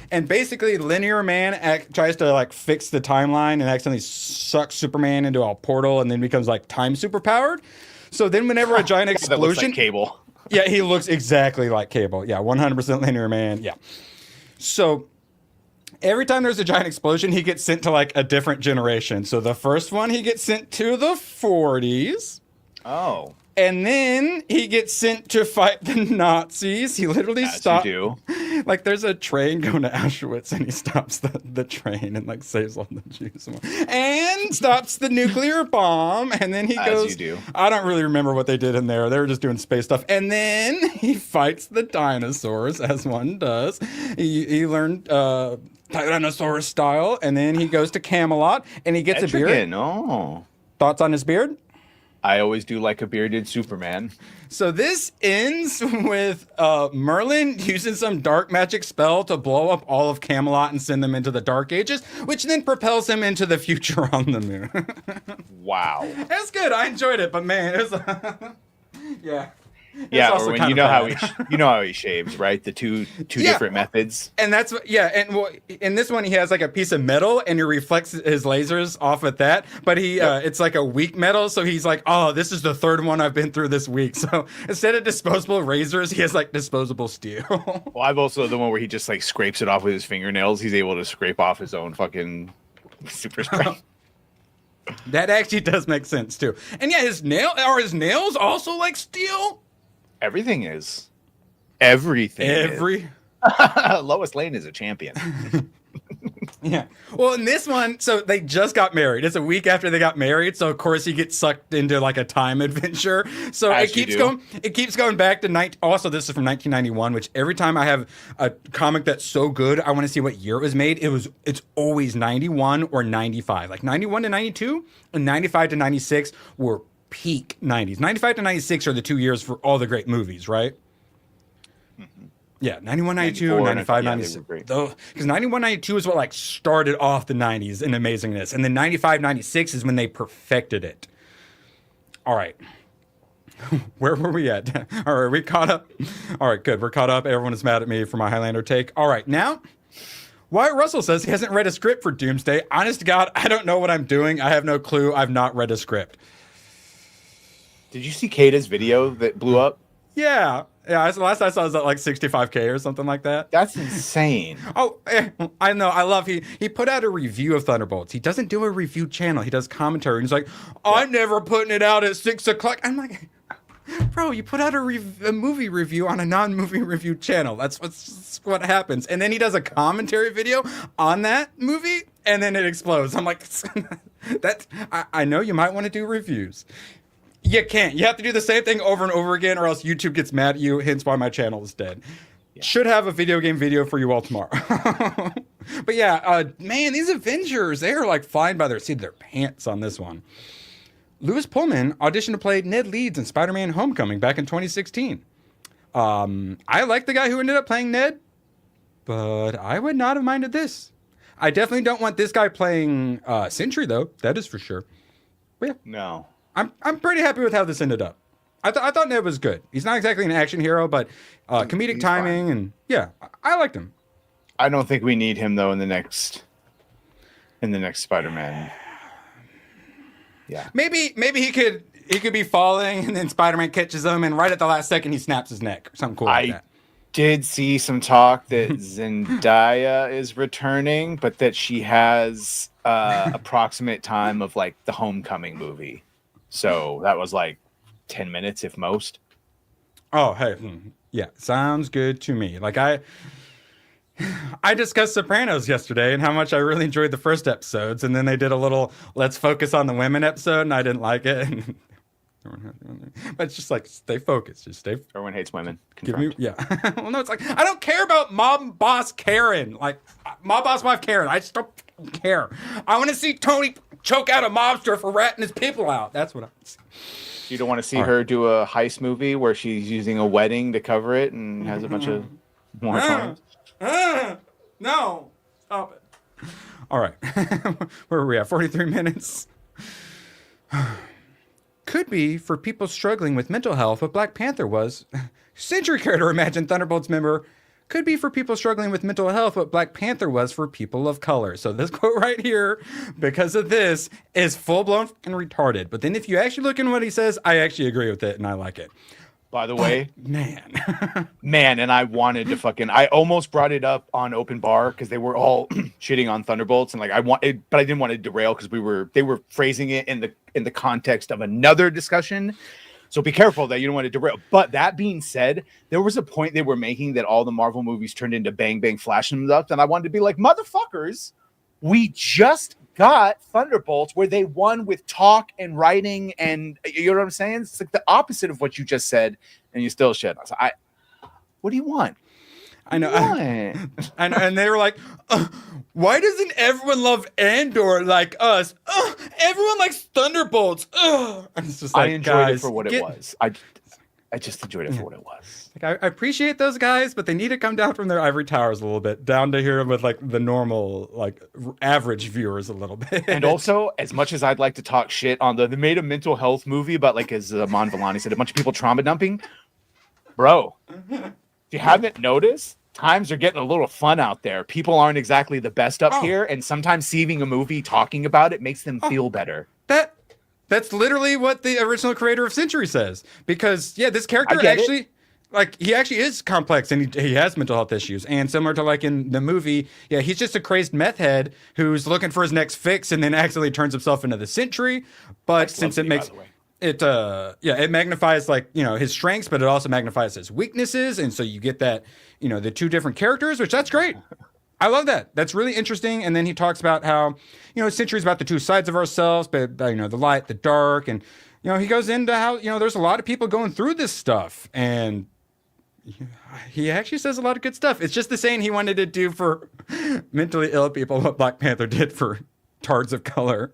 And basically, Linear Man tries to, like, fix the timeline and accidentally sucks Superman into a portal and then becomes, like, time superpowered. So then whenever a giant explosion... That looks like Cable. Yeah, he looks exactly like Cable. Yeah, 100% Linear Man. Yeah. So... every time there's a giant explosion, he gets sent to like a different generation. So the first one, he gets sent to the 40s. Oh. And then he gets sent to fight the Nazis. He literally stops. You do. Like there's a train going to Auschwitz and he stops the train and like saves all the Jews. And stops the nuclear bomb. And then he goes. You do. I don't really remember what they did in there. They were just doing space stuff. And then he fights the dinosaurs, as one does. He learned Tyrannosaurus style, and then he goes to Camelot, and he gets a beard. Oh. Thoughts on his beard? I always do like a bearded Superman. So this ends with Merlin using some dark magic spell to blow up all of Camelot and send them into the Dark Ages, which then propels him into the future on the moon. Wow. That's good. I enjoyed it, but man, it was... yeah. Yeah, also or when kind you of know how bad. you know how he shaves, right? The two Yeah. different methods. And that's what, yeah. And well, in this one, he has like a piece of metal, and he reflects his lasers off at that. But it's like a weak metal, so he's like, oh, this is the third one I've been through this week. So instead of disposable razors, he has like disposable steel. Well, I've also the one where he just like scrapes it off with his fingernails. He's able to scrape off his own fucking super spray. That actually does make sense too. And yeah, his nails also like steel? Everything is. Everything. Every. Lois Lane is a champion. Yeah. Well, in this one, so they just got married. It's a week after they got married, so of course he gets sucked into like a time adventure. So As it you keeps do. going. It keeps going back to Also, this is from 1991, which every time I have a comic that's so good, I want to see what year it was made. It's always 91 or 95. Like 91 to 92 and 95 to 96 were peak 90s. 95 to 96 are the 2 years for all the great movies, right? Yeah, 91, 92, 94, 95, yeah, they 96. were great. Though, because 91, 92 is what like started off the 90s in amazingness. And then 95, 96 is when they perfected it. All right. Where were we at? All right, we caught up. All right, good. We're caught up. Everyone is mad at me for my Highlander take. All right, now, Wyatt Russell says he hasn't read a script for Doomsday. Honest to God, I don't know what I'm doing. I have no clue. I've not read a script. Did you see Kata's video that blew up? Yeah. Yeah, last I saw was at like 65K or something like that. That's insane. Oh, I know. I love he put out a review of Thunderbolts. He doesn't do a review channel. He does commentary. And he's like, I'm never putting it out at 6 o'clock. I'm like, bro, you put out a movie review on a non-movie review channel. That's what happens. And then he does a commentary video on that movie, and then it explodes. I'm like, I know you might want to do reviews. You can't. You have to do the same thing over and over again, or else YouTube gets mad at you, hence why my channel is dead. Yeah. Should have a video game video for you all tomorrow. But yeah, man, these Avengers, they are like flying by their seat of their pants on this one. Lewis Pullman auditioned to play Ned Leeds in Spider-Man Homecoming back in 2016. I like the guy who ended up playing Ned, but I would not have minded this. I definitely don't want this guy playing Sentry, though. That is for sure. But yeah. No. I'm pretty happy with how this ended up. I thought Ned was good. He's not exactly an action hero, but comedic timing fine. And yeah, I liked him. I don't think we need him though in the next Spider-Man. Yeah. Maybe he could be falling and then Spider-Man catches him and right at the last second he snaps his neck or something cool like that. Did see some talk that Zendaya is returning, but that she has approximate time of like the Homecoming movie. So that was like 10 minutes, if most. Oh, hey. Yeah, sounds good to me. Like I discussed Sopranos yesterday and how much I really enjoyed the first episodes. And then they did a little let's focus on the women episode and I didn't like it. But it's just like, stay focused. Just stay. Everyone hates women. Give me, yeah. Well, no, it's like, I don't care about mob boss Karen. Like, mob boss wife Karen. I just don't care. I want to see Tony choke out a mobster for ratting his people out. That's what I want to see. You don't want to see her do a heist movie where she's using a wedding to cover it and has a bunch of more no. Stop it. All right. Where are we at? 43 minutes. Could be for people struggling with mental health what Black Panther was. Century character Imagine Thunderbolts member. Could be for people struggling with mental health what Black Panther was for people of color. So this quote right here, because of this, is full-blown and retarded. But then if you actually look in what he says, I actually agree with it and I like it. By the way, man, and I wanted to I almost brought it up on Open Bar because they were all shitting on Thunderbolts, and like but I didn't want to derail because they were phrasing it in the context of another discussion. So be careful that you don't want to derail. But that being said, there was a point they were making that all the Marvel movies turned into bang bang flash them up, and I wanted to be like, motherfuckers, we just got Thunderbolts where they won with talk and writing, and you know what I'm saying? It's like the opposite of what you just said, and you still shit. What do you want? I know. And they were like, why doesn't everyone love Andor like us? Everyone likes Thunderbolts. It's just like, I enjoyed it for what it was. I just enjoyed it for what it was. Like I appreciate those guys, but they need to come down from their ivory towers a little bit, down to here with like the normal, like average viewers a little bit. And also, as much as I'd like to talk shit on they made a mental health movie about, like, as Mon Vellani said, a bunch of people trauma dumping. Bro, if you haven't noticed, times are getting a little fun out there. People aren't exactly the best up here, and sometimes seeing a movie talking about it makes them feel better. That's literally what the original creator of Century says. Because this character he actually is complex, and he has mental health issues. And similar to like in the movie, he's just a crazed meth head who's looking for his next fix, and then accidentally turns himself into the Sentry. But since it makes it magnifies like his strengths, but it also magnifies his weaknesses, and so you get that the two different characters, which that's great. I love that. That's really interesting. And then he talks about how Sentry's about the two sides of ourselves, but the light, the dark, and he goes into how there's a lot of people going through this stuff, and he actually says a lot of good stuff. It's just the same he wanted to do for mentally ill people what Black Panther did for tards of color.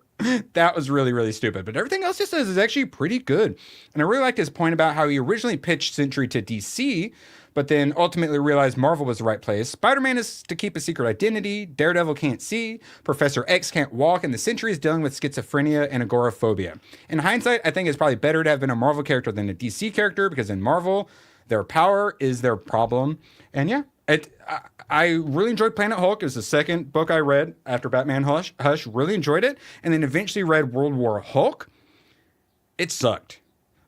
That was really, really stupid. But everything else he says is actually pretty good. And I really liked his point about how he originally pitched Sentry to DC, but then ultimately realized Marvel was the right place. Spider-Man is to keep a secret identity, Daredevil can't see, Professor X can't walk, and the Sentry is dealing with schizophrenia and agoraphobia. In hindsight, I think it's probably better to have been a Marvel character than a DC character, because in Marvel, their power is their problem. And I really enjoyed Planet Hulk. It was the second book I read after Batman Hush. Really enjoyed it. And then eventually read World War Hulk. It sucked.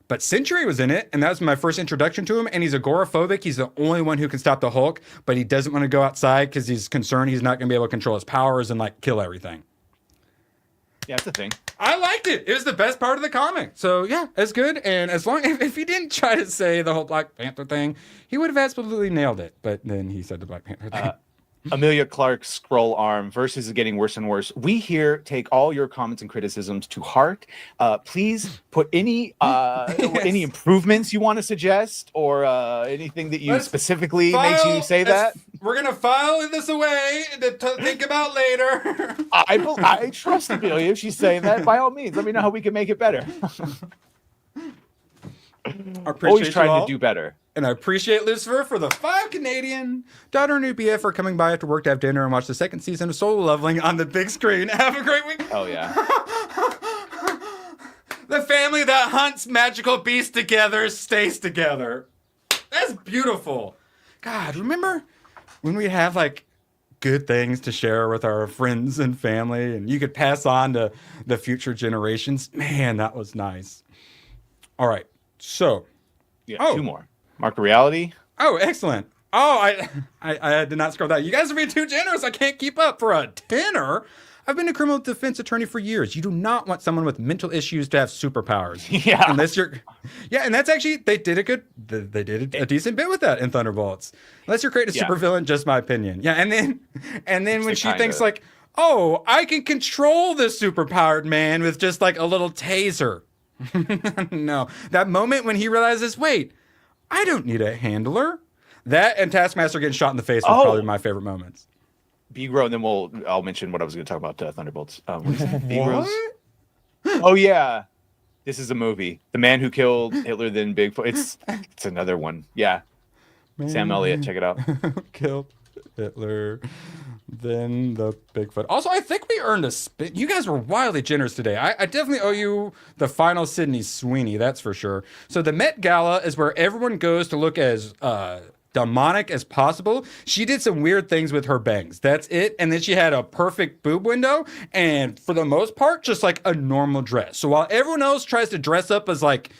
But Sentry was in it, and that was my first introduction to him. And he's agoraphobic. He's the only one who can stop the Hulk, but he doesn't want to go outside because he's concerned he's not going to be able to control his powers and like kill everything. Yeah, that's the thing. I liked it. It was the best part of the comic. So yeah, it's good. And as long if he didn't try to say the whole Black Panther thing, he would have absolutely nailed it. But then he said the Black Panther thing. Amelia Clark's scroll arm. Versus is getting worse and worse. We here take all your comments and criticisms to heart. Please put any any improvements you want to suggest, or anything that you specifically makes you say that. We're gonna file this away to think about later. I trust Amelia. If she's saying that, by all means, let me know how we can make it better. Always trying to do better. And I appreciate Lucifer for the 5 Canadian. Daughter and new BF are coming by after work to have dinner and watch the second season of Solo Leveling on the big screen. Have a great week. Oh, yeah. The family that hunts magical beasts together stays together. That's beautiful. God, remember when we have like good things to share with our friends and family, and you could pass on to the future generations? Man, that was nice. All right. So, two more. Mark the reality. Oh, excellent. Oh, I did not scroll that. You guys are being too generous. I can't keep up for a dinner. I've been a criminal defense attorney for years. You do not want someone with mental issues to have superpowers. Yeah. Unless you're, and that's actually, they did a decent bit with that in Thunderbolts. Unless you're creating a supervillain, just my opinion. Yeah, and then when she thinks like, oh, I can control this superpowered man with just like a little taser. No, that moment when he realizes, wait, I don't need a handler. That and Taskmaster getting shot in the face was probably my favorite moments. B-Grow, and then I'll mention what I was going to talk about Thunderbolts. What is that? B-Grow's? Oh yeah, this is a movie. The Man Who Killed Hitler, then Bigfoot. It's another one. Yeah, Sam Elliott, check it out. Killed Hitler, then the Bigfoot. Also, I think we earned a spin. You guys were wildly generous today. I definitely owe you the final Sydney Sweeney, that's for sure. So the Met Gala is where everyone goes to look as demonic as possible. She did some weird things with her bangs. That's it. And then she had a perfect boob window, and for the most part, just like a normal dress. So while everyone else tries to dress up as like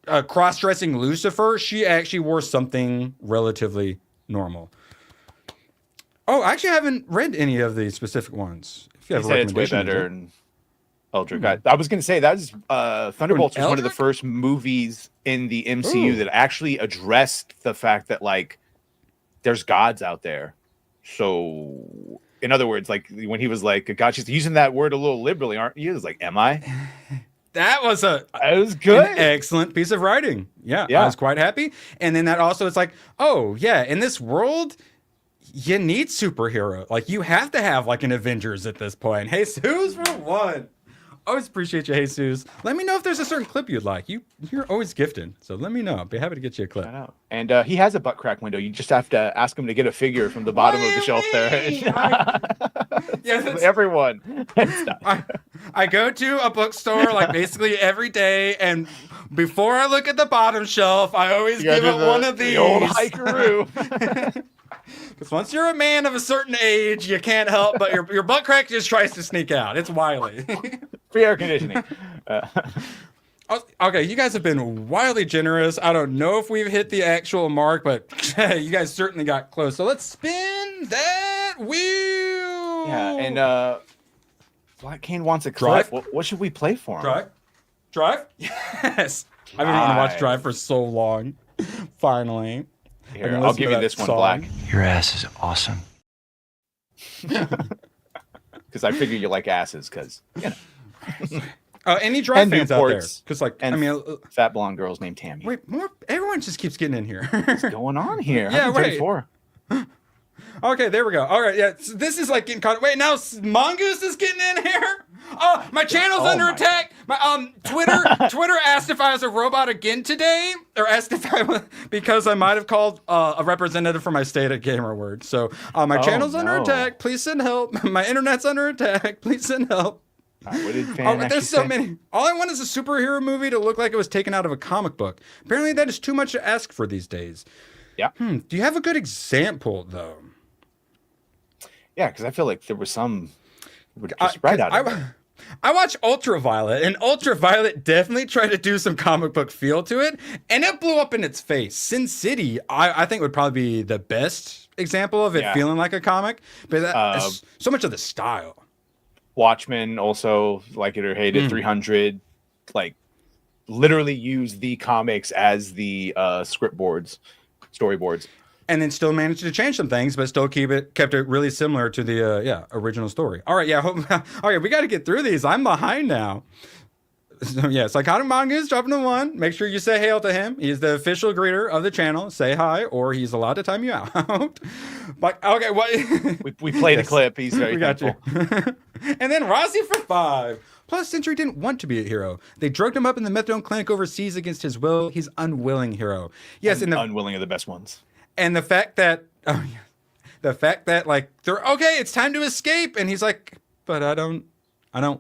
a cross-dressing Lucifer, she actually wore something relatively normal. Oh, I actually haven't read any of the specific ones. If you have a it's way better. And Eldrick. I was going to say that is Thunderbolts was one of the first movies in the MCU that actually addressed the fact that like there's gods out there. So, in other words, like when he was like, "God, she's using that word a little liberally, aren't you?" It was like, "Am I?" That was it was good, an excellent piece of writing. Yeah, I was quite happy. And then that also, it's like, oh yeah, in this world, you need superhero. Like you have to have like an Avengers at this point. Hey, who's for one? Always appreciate you, Jesus. Let me know if there's a certain clip you'd like. You're always gifted, so let me know. I'll be happy to get you a clip. I know. And he has a butt crack window. You just have to ask him to get a figure from the bottom of the shelf there. Yeah, everyone. I go to a bookstore like basically every day, and before I look at the bottom shelf, I always give it one of these. The old hikeroo. Because once you're a man of a certain age, you can't help but your butt crack just tries to sneak out. It's wily. Free air conditioning. Okay, you guys have been wildly generous. I don't know if we've hit the actual mark, but you guys certainly got close. So let's spin that wheel. Yeah, and Black Cane wants a clip. Drive? What should we play for him? Drive? Yes. I've been wanting to watch Drive for so long. Finally. Here, I'll give you this one, Black. Your ass is awesome. Because I figure you like asses, because, you know. Any Drive fans out there? Because, like, I mean, fat blonde girl's named Tammy. Wait, everyone just keeps getting in here. What's going on here? Yeah, wait. 34. Okay, there we go. All right, yeah, so this is like getting caught. Wait, now Mongoose is getting in here. Oh, my channel's under attack. My Twitter asked if I was a robot again today, or asked if I was, because I might have called a representative for my state at GamerWord. So my channel's under attack. Please send help. My internet's under attack. Please send help. What did fan there's so many. All I want is a superhero movie to look like it was taken out of a comic book. Apparently, that is too much to ask for these days. Yeah. Do you have a good example though? Yeah, because I feel like there was some just right out of it. I watched Ultraviolet, and Ultraviolet definitely tried to do some comic book feel to it, and it blew up in its face. Sin City, I think, would probably be the best example of it feeling like a comic, but that's so much of the style. Watchmen also, like it or hate it, 300, like literally use the comics as the storyboards. And then still managed to change some things, but still kept it really similar to the original story. All right, yeah. All right, we got to get through these. I'm behind now. So yeah, Psychotic Mongoose dropping a 1. Make sure you say hail to him. He's the official greeter of the channel. Say hi, or he's allowed to time you out. But okay, what? we played a clip. He's very thankful. And then Rossi for 5. Plus, Century didn't want to be a hero. They drugged him up in the methadone clinic overseas against his will. He's unwilling hero. Yes, and unwilling are the best ones. And the fact that, like, they're okay, it's time to escape, and he's like, but I don't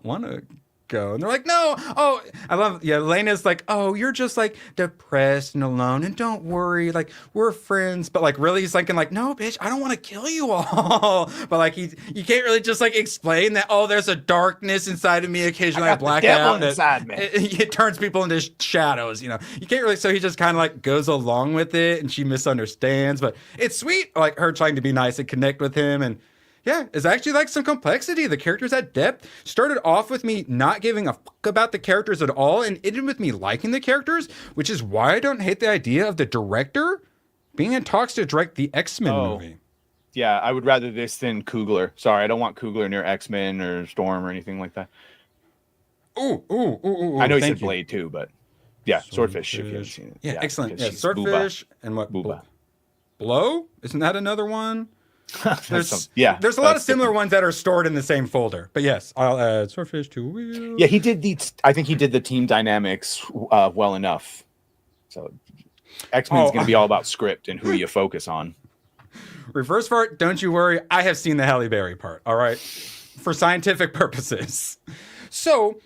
want to go. And they're like, no. Oh, I love, Elena's like, oh, you're just like depressed and alone, and don't worry, like, we're friends. But like, really, he's thinking like, no, bitch, I don't want to kill you all. But like, you can't really just like explain that. Oh, there's a darkness inside of me. Occasionally, I black out. Inside me. It turns people into shadows. You know, you can't really. So he just kind of like goes along with it, and she misunderstands. But it's sweet, like her trying to be nice and connect with him, and. Yeah, it's actually like some complexity. The characters at depth started off with me not giving a fuck about the characters at all, and ended with me liking the characters, which is why I don't hate the idea of the director being in talks to direct the X-Men movie. Yeah, I would rather this than Coogler. Sorry, I don't want Coogler near X-Men or Storm or anything like that. Ooh. I know he said Blade too, but yeah, Swordfish, if you haven't seen it. Yeah, excellent. Yeah, Swordfish and what? Booba. Blow? Isn't that another one? There's a lot of similar ones that are stored in the same folder, but yes, I'll add Swordfish to wheel. Yeah, I think he did the team dynamics well enough. So X-Men's going to be all about script and who you focus on. Reverse part, don't you worry, I have seen the Halle Berry part, all right? For scientific purposes. So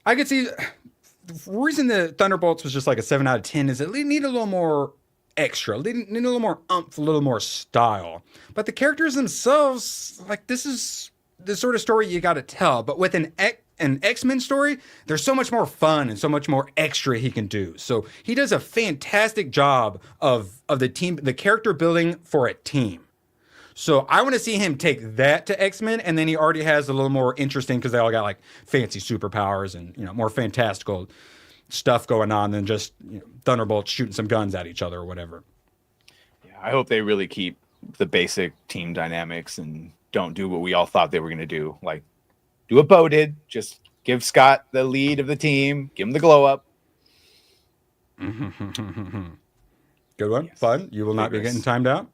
I could see the reason the Thunderbolts was just like a 7 out of 10 is it needed a little more extra, they need a little more oomph, a little more style. But the characters themselves, like, this is the sort of story you got to tell. But with an X-Men story, there's so much more fun and so much more extra he can do. So he does a fantastic job of the team, the character building for a team. So I want to see him take that to X-Men, and then he already has a little more interesting, because they all got like fancy superpowers and, you know, more fantastical stuff going on than just, you know, Thunderbolts shooting some guns at each other or whatever. Yeah, I hope they really keep the basic team dynamics and don't do what we all thought they were going to do. Like, do what Bo did. Just give Scott the lead of the team. Give him the glow up. Good one. Yes. Fun. You will not be getting timed out.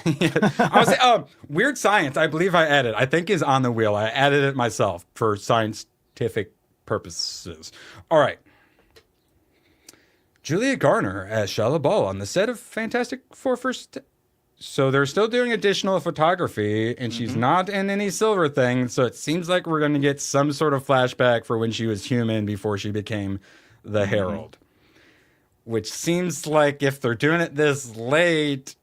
I was saying, Weird Science, I believe I added. I think is on the wheel. I added it myself for science scientific purposes. All right. Julia Garner as Shala Ball on the set of Fantastic Four first. So they're still doing additional photography, and she's not in any silver thing. So it seems like we're going to get some sort of flashback for when she was human before she became the Herald. Which seems like if they're doing it this late,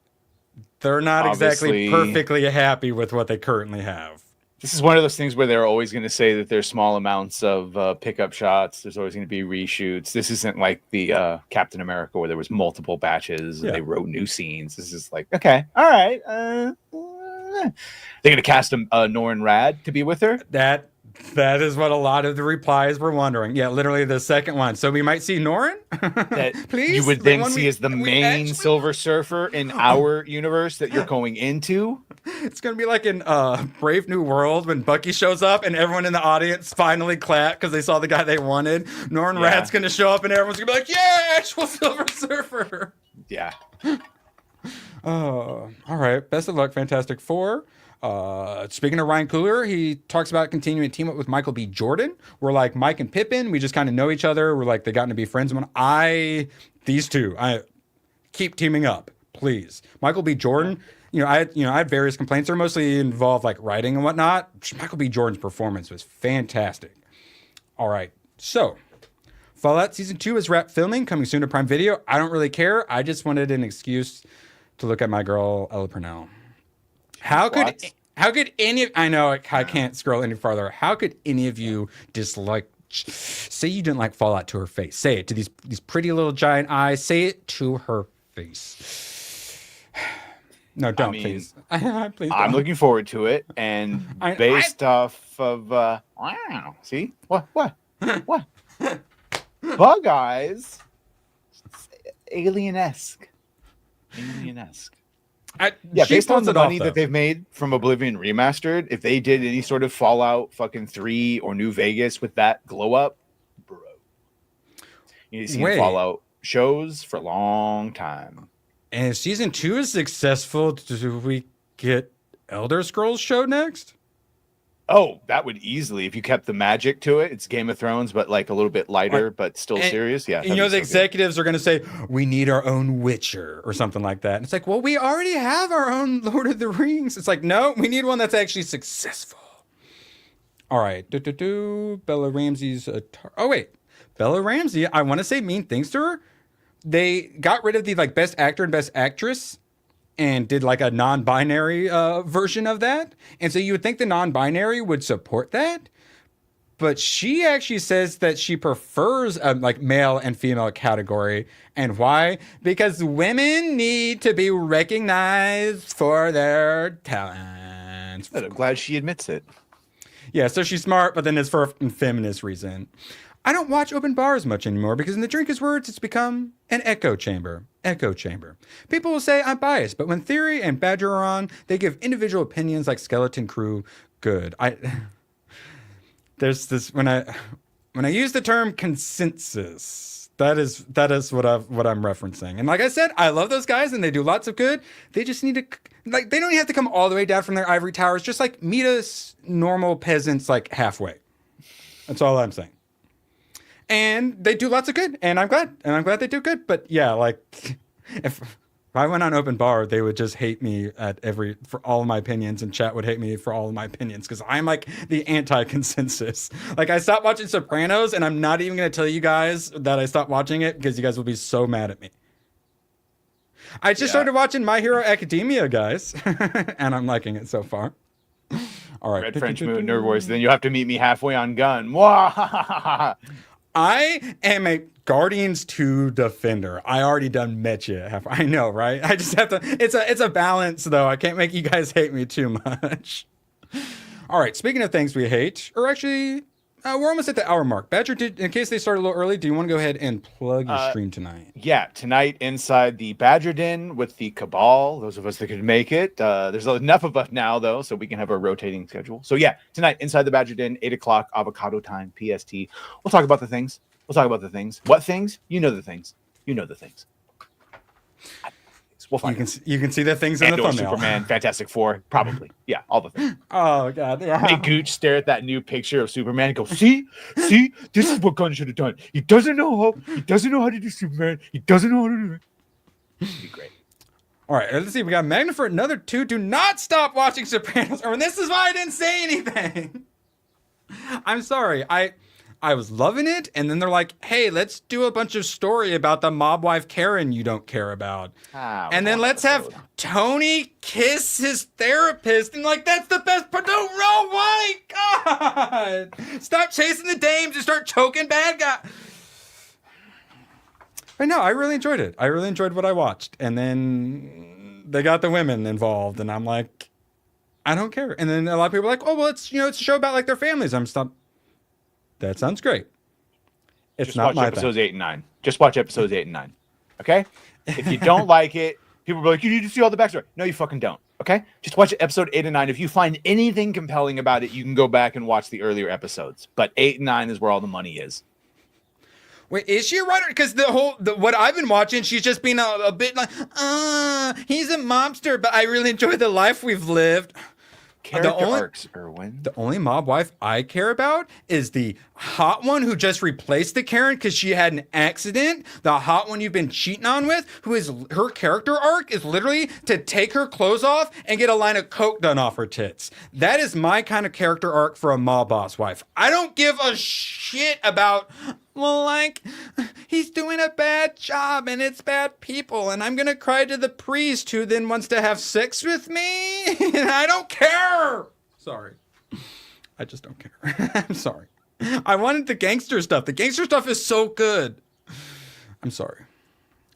they're not exactly perfectly happy with what they currently have. This is one of those things where they're always going to say that there's small amounts of pickup shots. There's always going to be reshoots. This isn't like the Captain America where there was multiple batches and they wrote new scenes. This is like, okay, all right. They're going to cast Norrin Rad to be with her. That is what a lot of the replies were wondering. Yeah, literally the second one. So we might see Norrin? That please? You would then see as the main Silver Surfer in our universe that you're going into. It's going to be like in Brave New World when Bucky shows up and everyone in the audience finally clapped because they saw the guy they wanted. Norrin Rad's going to show up and everyone's going to be like, yeah, actual Silver Surfer. Yeah. All right. Best of luck, Fantastic Four. Speaking of Ryan Coogler, he talks about continuing to team up with Michael B. Jordan. We're like Mike and Pippin. We just kind of know each other. We're like, they gotten to be friends. These two, I keep teaming up, please. Michael B. Jordan, I had various complaints. They're mostly involved like writing and whatnot. Michael B. Jordan's performance was fantastic. All right. So Fallout Season 2 is wrapped filming, coming soon to Prime Video. I don't really care. I just wanted an excuse to look at my girl, Ella Purnell. How could any of, I know I can't scroll any farther. How could any of you say you didn't like Fallout to her face? Say it to these pretty little giant eyes. Say it to her face. No, don't, please. Please don't. I'm looking forward to it. And based off of, wow, see? What? Bug Eyes. Alien-esque. Based on the money that they've made from Oblivion Remastered, if they did any sort of Fallout fucking 3 or New Vegas with that glow up, bro. You need to see Fallout shows for a long time. And if Season 2 is successful, do we get Elder Scrolls show next? Oh, that would easily, if you kept the magic to it. It's Game of Thrones, but like a little bit lighter, but still serious. Yeah. The executives are going to say, we need our own Witcher or something like that. And it's like, well, we already have our own Lord of the Rings. It's like, no, we need one that's actually successful. All right. Bella Ramsey's. Bella Ramsey, I want to say mean things to her. They got rid of the Best Actor and Best Actress and did like a non-binary version of that. And so you would think the non-binary would support that. But she actually says that she prefers a male and female category. And why? Because women need to be recognized for their talents. I'm glad she admits it. Yeah, so she's smart, but then it's for a feminist reason. I don't watch open bars much anymore because in the drinkers' words, it's become an echo chamber. Echo chamber. People will say I'm biased, but when Theory and Badger are on, they give individual opinions like Skeleton Crew good. There's this when I use the term consensus, that is what I'm referencing. And like I said, I love those guys and they do lots of good. They just need to they don't even have to come all the way down from their ivory towers. Just meet us normal peasants halfway. That's all I'm saying. And they do lots of good, and I'm glad they do good. But yeah, if I went on open bar, they would just hate me for all of my opinions, and chat would hate me for all of my opinions because I'm the anti-consensus. I stopped watching Sopranos, and I'm not even going to tell you guys that I stopped watching it because you guys will be so mad at me. I just started watching My Hero Academia, guys, and I'm liking it so far. All right, Red French Moon, Nerd Wars. Then you have to meet me halfway on Gunn. I am a Guardians 2 defender. I already done met you. I know, right? I just have to. It's a balance, though. I can't make you guys hate me too much. All right. Speaking of things we hate, or actually, we're almost at the hour mark. Badger, in case they started a little early, do you want to go ahead and plug your stream tonight? Yeah, tonight inside the Badger Den with the Cabal. Those of us that could make it. There's enough of us now, though, so we can have a rotating schedule. So yeah, tonight inside the Badger Den, 8 o'clock, avocado time, PST. We'll talk about the things. What things? You know the things. We'll find you can see the things in the and/or thumbnail. Superman, Fantastic Four, probably. Yeah, all the things. Oh god, yeah. Make Gooch stare at that new picture of Superman and go, see, this is what Gunn should have done. He doesn't know how to do Superman. He doesn't know how to do it. It'd be great. All right, let's see. We got Magnum for another 2. Do not stop watching Sopranos. Or this is why I didn't say anything. I'm sorry. I was loving it, and then they're like, hey, let's do a bunch of story about the mob wife Karen you don't care about. And then let's have Tony kiss his therapist, and like, that's the best part. No, why? God! Stop chasing the dames and start choking bad guys. But no, I really enjoyed it. I really enjoyed what I watched. And then they got the women involved, and I'm like, I don't care. And then a lot of people are like, oh, well, it's a show about like their families. I'm stopped. That sounds great. It's Just not watch my episodes thing. 8 and 9. Just watch episodes 8 and 9. Okay? If you don't like it, people are like, you need to see all the backstory. No, you fucking don't. Okay? Just watch episode 8 and 9. If you find anything compelling about it, you can go back and watch the earlier episodes. But 8 and 9 is where all the money is. Wait, is she a writer? Because what I've been watching, she's just been a bit like, he's a mobster, but I really enjoy the life we've lived. Character arcs, Erwin. The only mob wife I care about is the hot one who just replaced the Karen because she had an accident. The hot one you've been cheating on with, who is her character arc is literally to take her clothes off and get a line of coke done off her tits. That is my kind of character arc for a mob boss wife. I don't give a shit about, well, like, he's doing a bad job and it's bad people and I'm gonna cry to the priest who then wants to have sex with me and I don't care. Sorry. I just don't care. I'm sorry. I wanted the gangster stuff. The gangster stuff is so good. I'm sorry.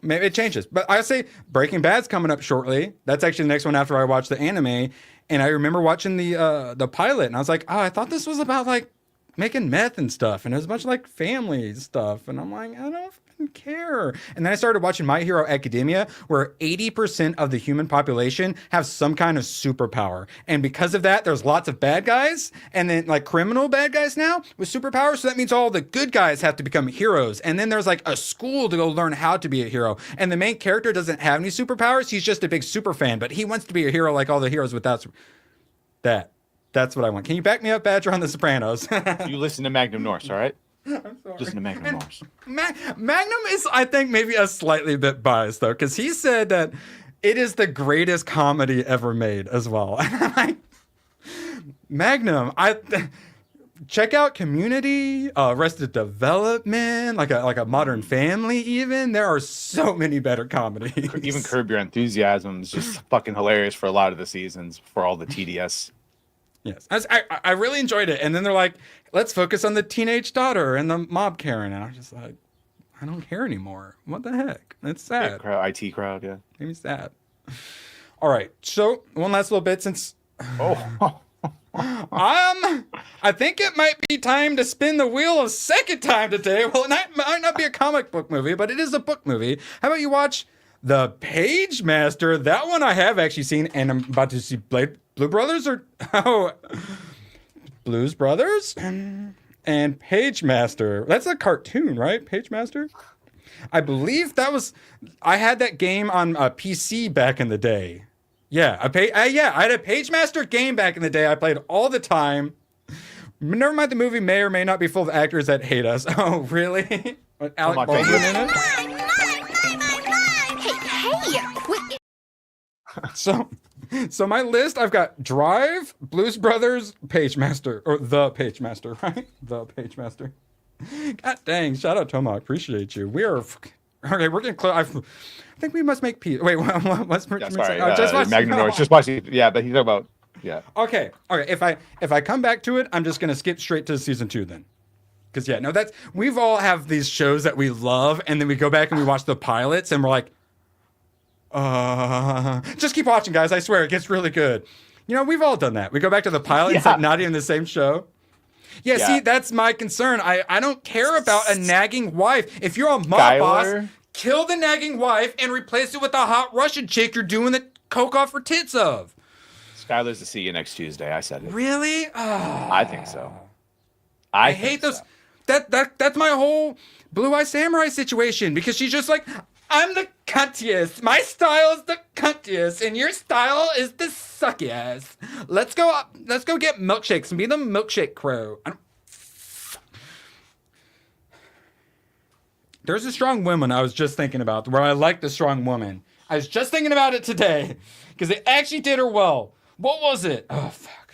Maybe it changes. But I say Breaking Bad's coming up shortly. That's actually the next one after I watch the anime. And I remember watching the pilot and I was like, oh, I thought this was about like making meth and stuff, and it was a bunch of like family stuff, and I'm like, I don't fucking care. And then I started watching My Hero Academia, where 80% of the human population have some kind of superpower, and because of that, there's lots of bad guys, and then like criminal bad guys now with superpowers. So that means all the good guys have to become heroes, and then there's like a school to go learn how to be a hero. And the main character doesn't have any superpowers; he's just a big super fan, but he wants to be a hero like all the heroes without that. That's what I want. Can you back me up, Badger, on The Sopranos? You listen to Magnum Norse, all right? I'm sorry. Listen to Magnum Norse. Magnum is, I think, maybe a slightly bit biased, though, because he said that it is the greatest comedy ever made as well. And I'm like, Magnum, check out Community, Arrested Development, like a Modern Family even. There are so many better comedies. Even Curb Your Enthusiasm is just fucking hilarious for a lot of the seasons, for all the TDS. Yes, I really enjoyed it. And then they're like, let's focus on the teenage daughter and the mob Karen. And I was just like, I don't care anymore. What the heck? It's sad. IT crowd, yeah. Maybe sad. All right. So one last little bit since... I think it might be time to spin the wheel a second time today. Well, it might not be a comic book movie, but it is a book movie. How about you watch The Page Master? That one I have actually seen, and I'm about to see Blue Brothers Blues Brothers and Page Master. That's a cartoon, right? Page Master? I believe that was... I had that game on a PC back in the day. Yeah, I had a Page Master game back in the day I played all the time. Never mind, the movie may or may not be full of actors that hate us. Oh, really? With Alec Baldwin in it? So my list, I've got Drive, Blues Brothers, Page Master, or The Page Master, right? The Page Master. God dang, shout out Tomac, appreciate you. We are, okay, we're getting close. I think we must make peace. Wait, what's sorry, Magnum Norse, just watch it. Yeah, but he's talking about, yeah. Okay, if I come back to it, I'm just gonna skip straight to season 2 then. Because yeah, no, we've all have these shows that we love, and then we go back and we watch the pilots, and we're like, just keep watching, guys. I swear, it gets really good. You know, we've all done that. We go back to the pilot, it's like not even the same show. Yeah, see, that's my concern. I don't care about a nagging wife. If you're a mob boss, kill the nagging wife and replace it with a hot Russian chick you're doing the coke off her tits of. Skylar's to see you next Tuesday. I said it. Really? I think so. I hate those. That's my whole Blue Eye Samurai situation, because she's just like, I'm the cuntiest. My style is the cuntiest, and your style is the suckiest. Let's go get milkshakes and be the milkshake crew. There's a strong woman I was just thinking about, where I like the strong woman. I was just thinking about it today, because they actually did her well. What was it? Oh, fuck.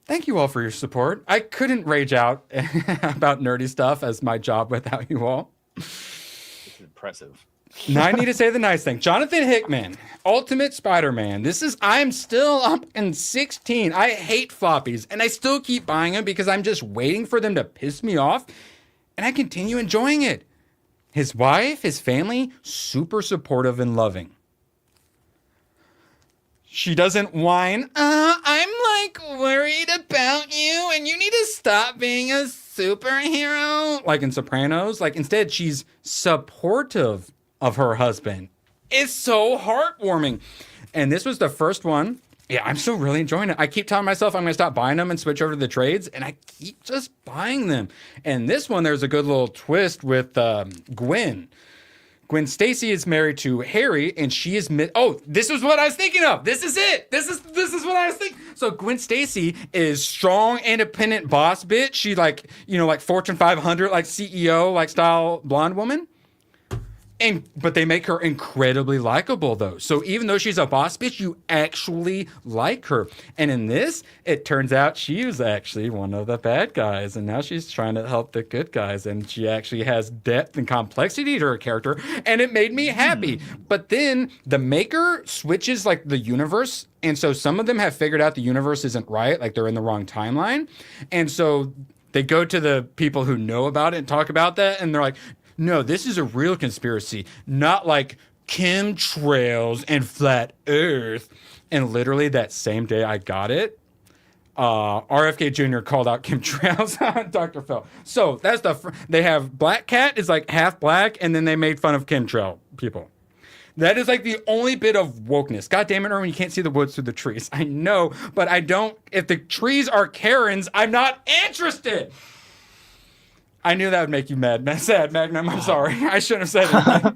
Thank you all for your support. I couldn't rage out about nerdy stuff as my job without you all. It's impressive. Now I need to say the nice thing. Jonathan Hickman, Ultimate Spider-Man. I'm still up in 16. I hate floppies, and I still keep buying them because I'm just waiting for them to piss me off, and I continue enjoying it. His wife, his family, super supportive and loving. She doesn't whine, I'm like worried about you and you need to stop being a superhero. Like in Sopranos. Like instead, she's supportive of her husband. It's so heartwarming. And this was the first one. Yeah, I'm still really enjoying it. I keep telling myself I'm going to stop buying them and switch over to the trades, and I keep just buying them. And this one, there's a good little twist with Gwen. Gwen Stacy is married to Harry, and she is this is what I was thinking of. This is it. This is what I was thinking. So Gwen Stacy is strong, independent boss bitch. She like Fortune 500 like CEO like style blonde woman. But they make her incredibly likable though. So even though she's a boss bitch, you actually like her. And in this, it turns out she was actually one of the bad guys. And now she's trying to help the good guys. And she actually has depth and complexity to her character. And it made me happy. But then the maker switches like the universe. And so some of them have figured out the universe isn't right. Like they're in the wrong timeline. And so they go to the people who know about it and talk about that. And they're like, no, this is a real conspiracy, not like chemtrails and flat Earth. And literally that same day I got it, RFK Jr. called out chemtrails on Dr. Phil. So that's they have Black Cat is like half black, and then they made fun of chemtrail people. That is like the only bit of wokeness. God damn it, Erwin, you can't see the woods through the trees. I know, but I don't. If the trees are Karens, I'm not interested. I knew that would make you mad. Sad, Magnum. I'm sorry. I shouldn't have said it.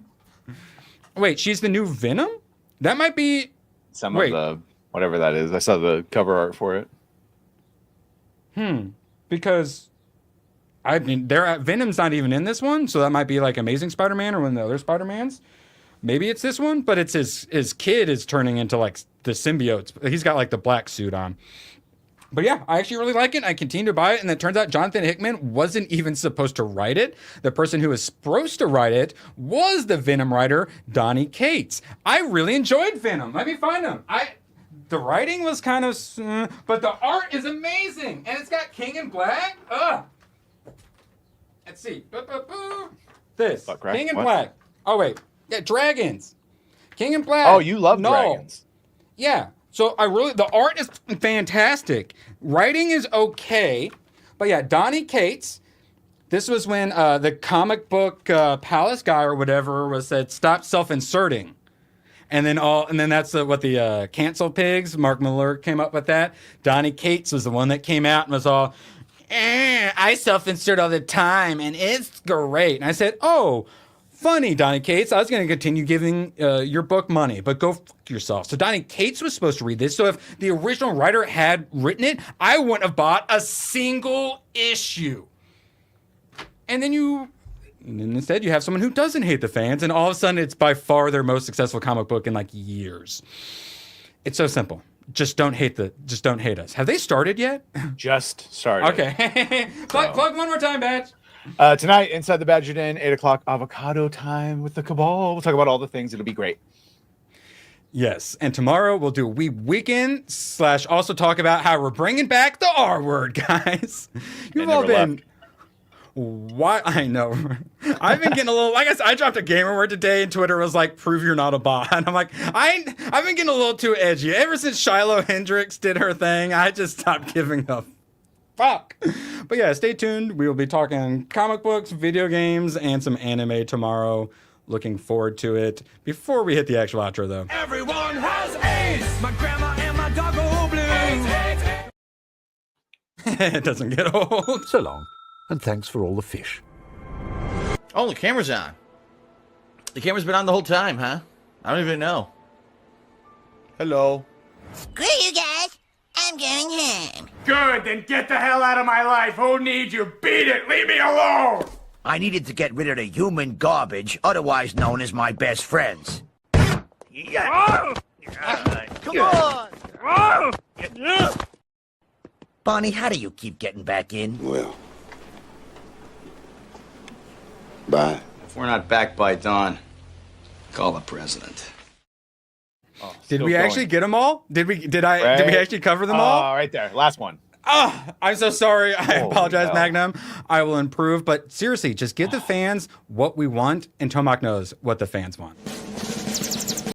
Wait, she's the new Venom? That might be... Of the... Whatever that is. I saw the cover art for it. Because... I mean, Venom's not even in this one, so that might be like Amazing Spider-Man or one of the other Spider-Mans. Maybe it's this one, but it's his kid is turning into like the symbiotes. He's got like the black suit on. But yeah, I actually really like it. I continue to buy it. And it turns out Jonathan Hickman wasn't even supposed to write it. The person who was supposed to write it was the Venom writer, Donny Cates. I really enjoyed Venom. Let me find him. The writing was kind of... but the art is amazing. And it's got King in Black. Let's see. This. King in Black. Oh, wait. Yeah, dragons. King in Black. Oh, you love dragons. Yeah. So the art is fantastic. Writing is okay. But yeah, Donny Cates, this was when the comic book Palace guy or whatever said, stop self-inserting. And then that's what the cancel pigs, Mark Miller came up with that. Donny Cates was the one that came out and was all, I self-insert all the time and it's great. And I said, oh, funny, Donny Cates. I was going to continue giving your book money, but go fuck yourself. So Donny Cates was supposed to read this. So if the original writer had written it, I wouldn't have bought a single issue. And then instead you have someone who doesn't hate the fans, and all of a sudden it's by far their most successful comic book in like years. It's so simple. Just don't hate us. Have they started yet? Just started. Okay. Plug one more time, Badge. Tonight, Inside the Badger Den, 8 o'clock, avocado time with the Cabal. We'll talk about all the things. It'll be great. Yes, and tomorrow we'll do a weekend / also talk about how we're bringing back the R word, guys. You've all been... Why? I know. I've been getting a little... Like I dropped a gamer word today, and Twitter was like, prove you're not a bot. And I'm like, I've been getting a little too edgy. Ever since Shiloh Hendricks did her thing, I just stopped giving a fuck. But yeah, stay tuned. We will be talking comic books, video games, and some anime tomorrow. Looking forward to it. Before we hit the actual outro, though. Everyone has AIDS. My grandma and my dog go blue. It doesn't get old. So long, and thanks for all the fish. Oh, the camera's on. The camera's been on the whole time, huh? I don't even know. Hello. Great, you guys. I'm going home. Good, then get the hell out of my life. Who needs you? Beat it. Leave me alone. I needed to get rid of the human garbage, otherwise known as my best friends. Yeah. Come on! Bonnie, how do you keep getting back in? Well, bye. If we're not back by dawn, call the president. Oh, Did we actually get them all? Did we actually cover them all? Right there. Last one. Oh, I'm so sorry. I apologize, hell. Magnum. I will improve. But seriously, just give the fans what we want, and Tomac knows what the fans want.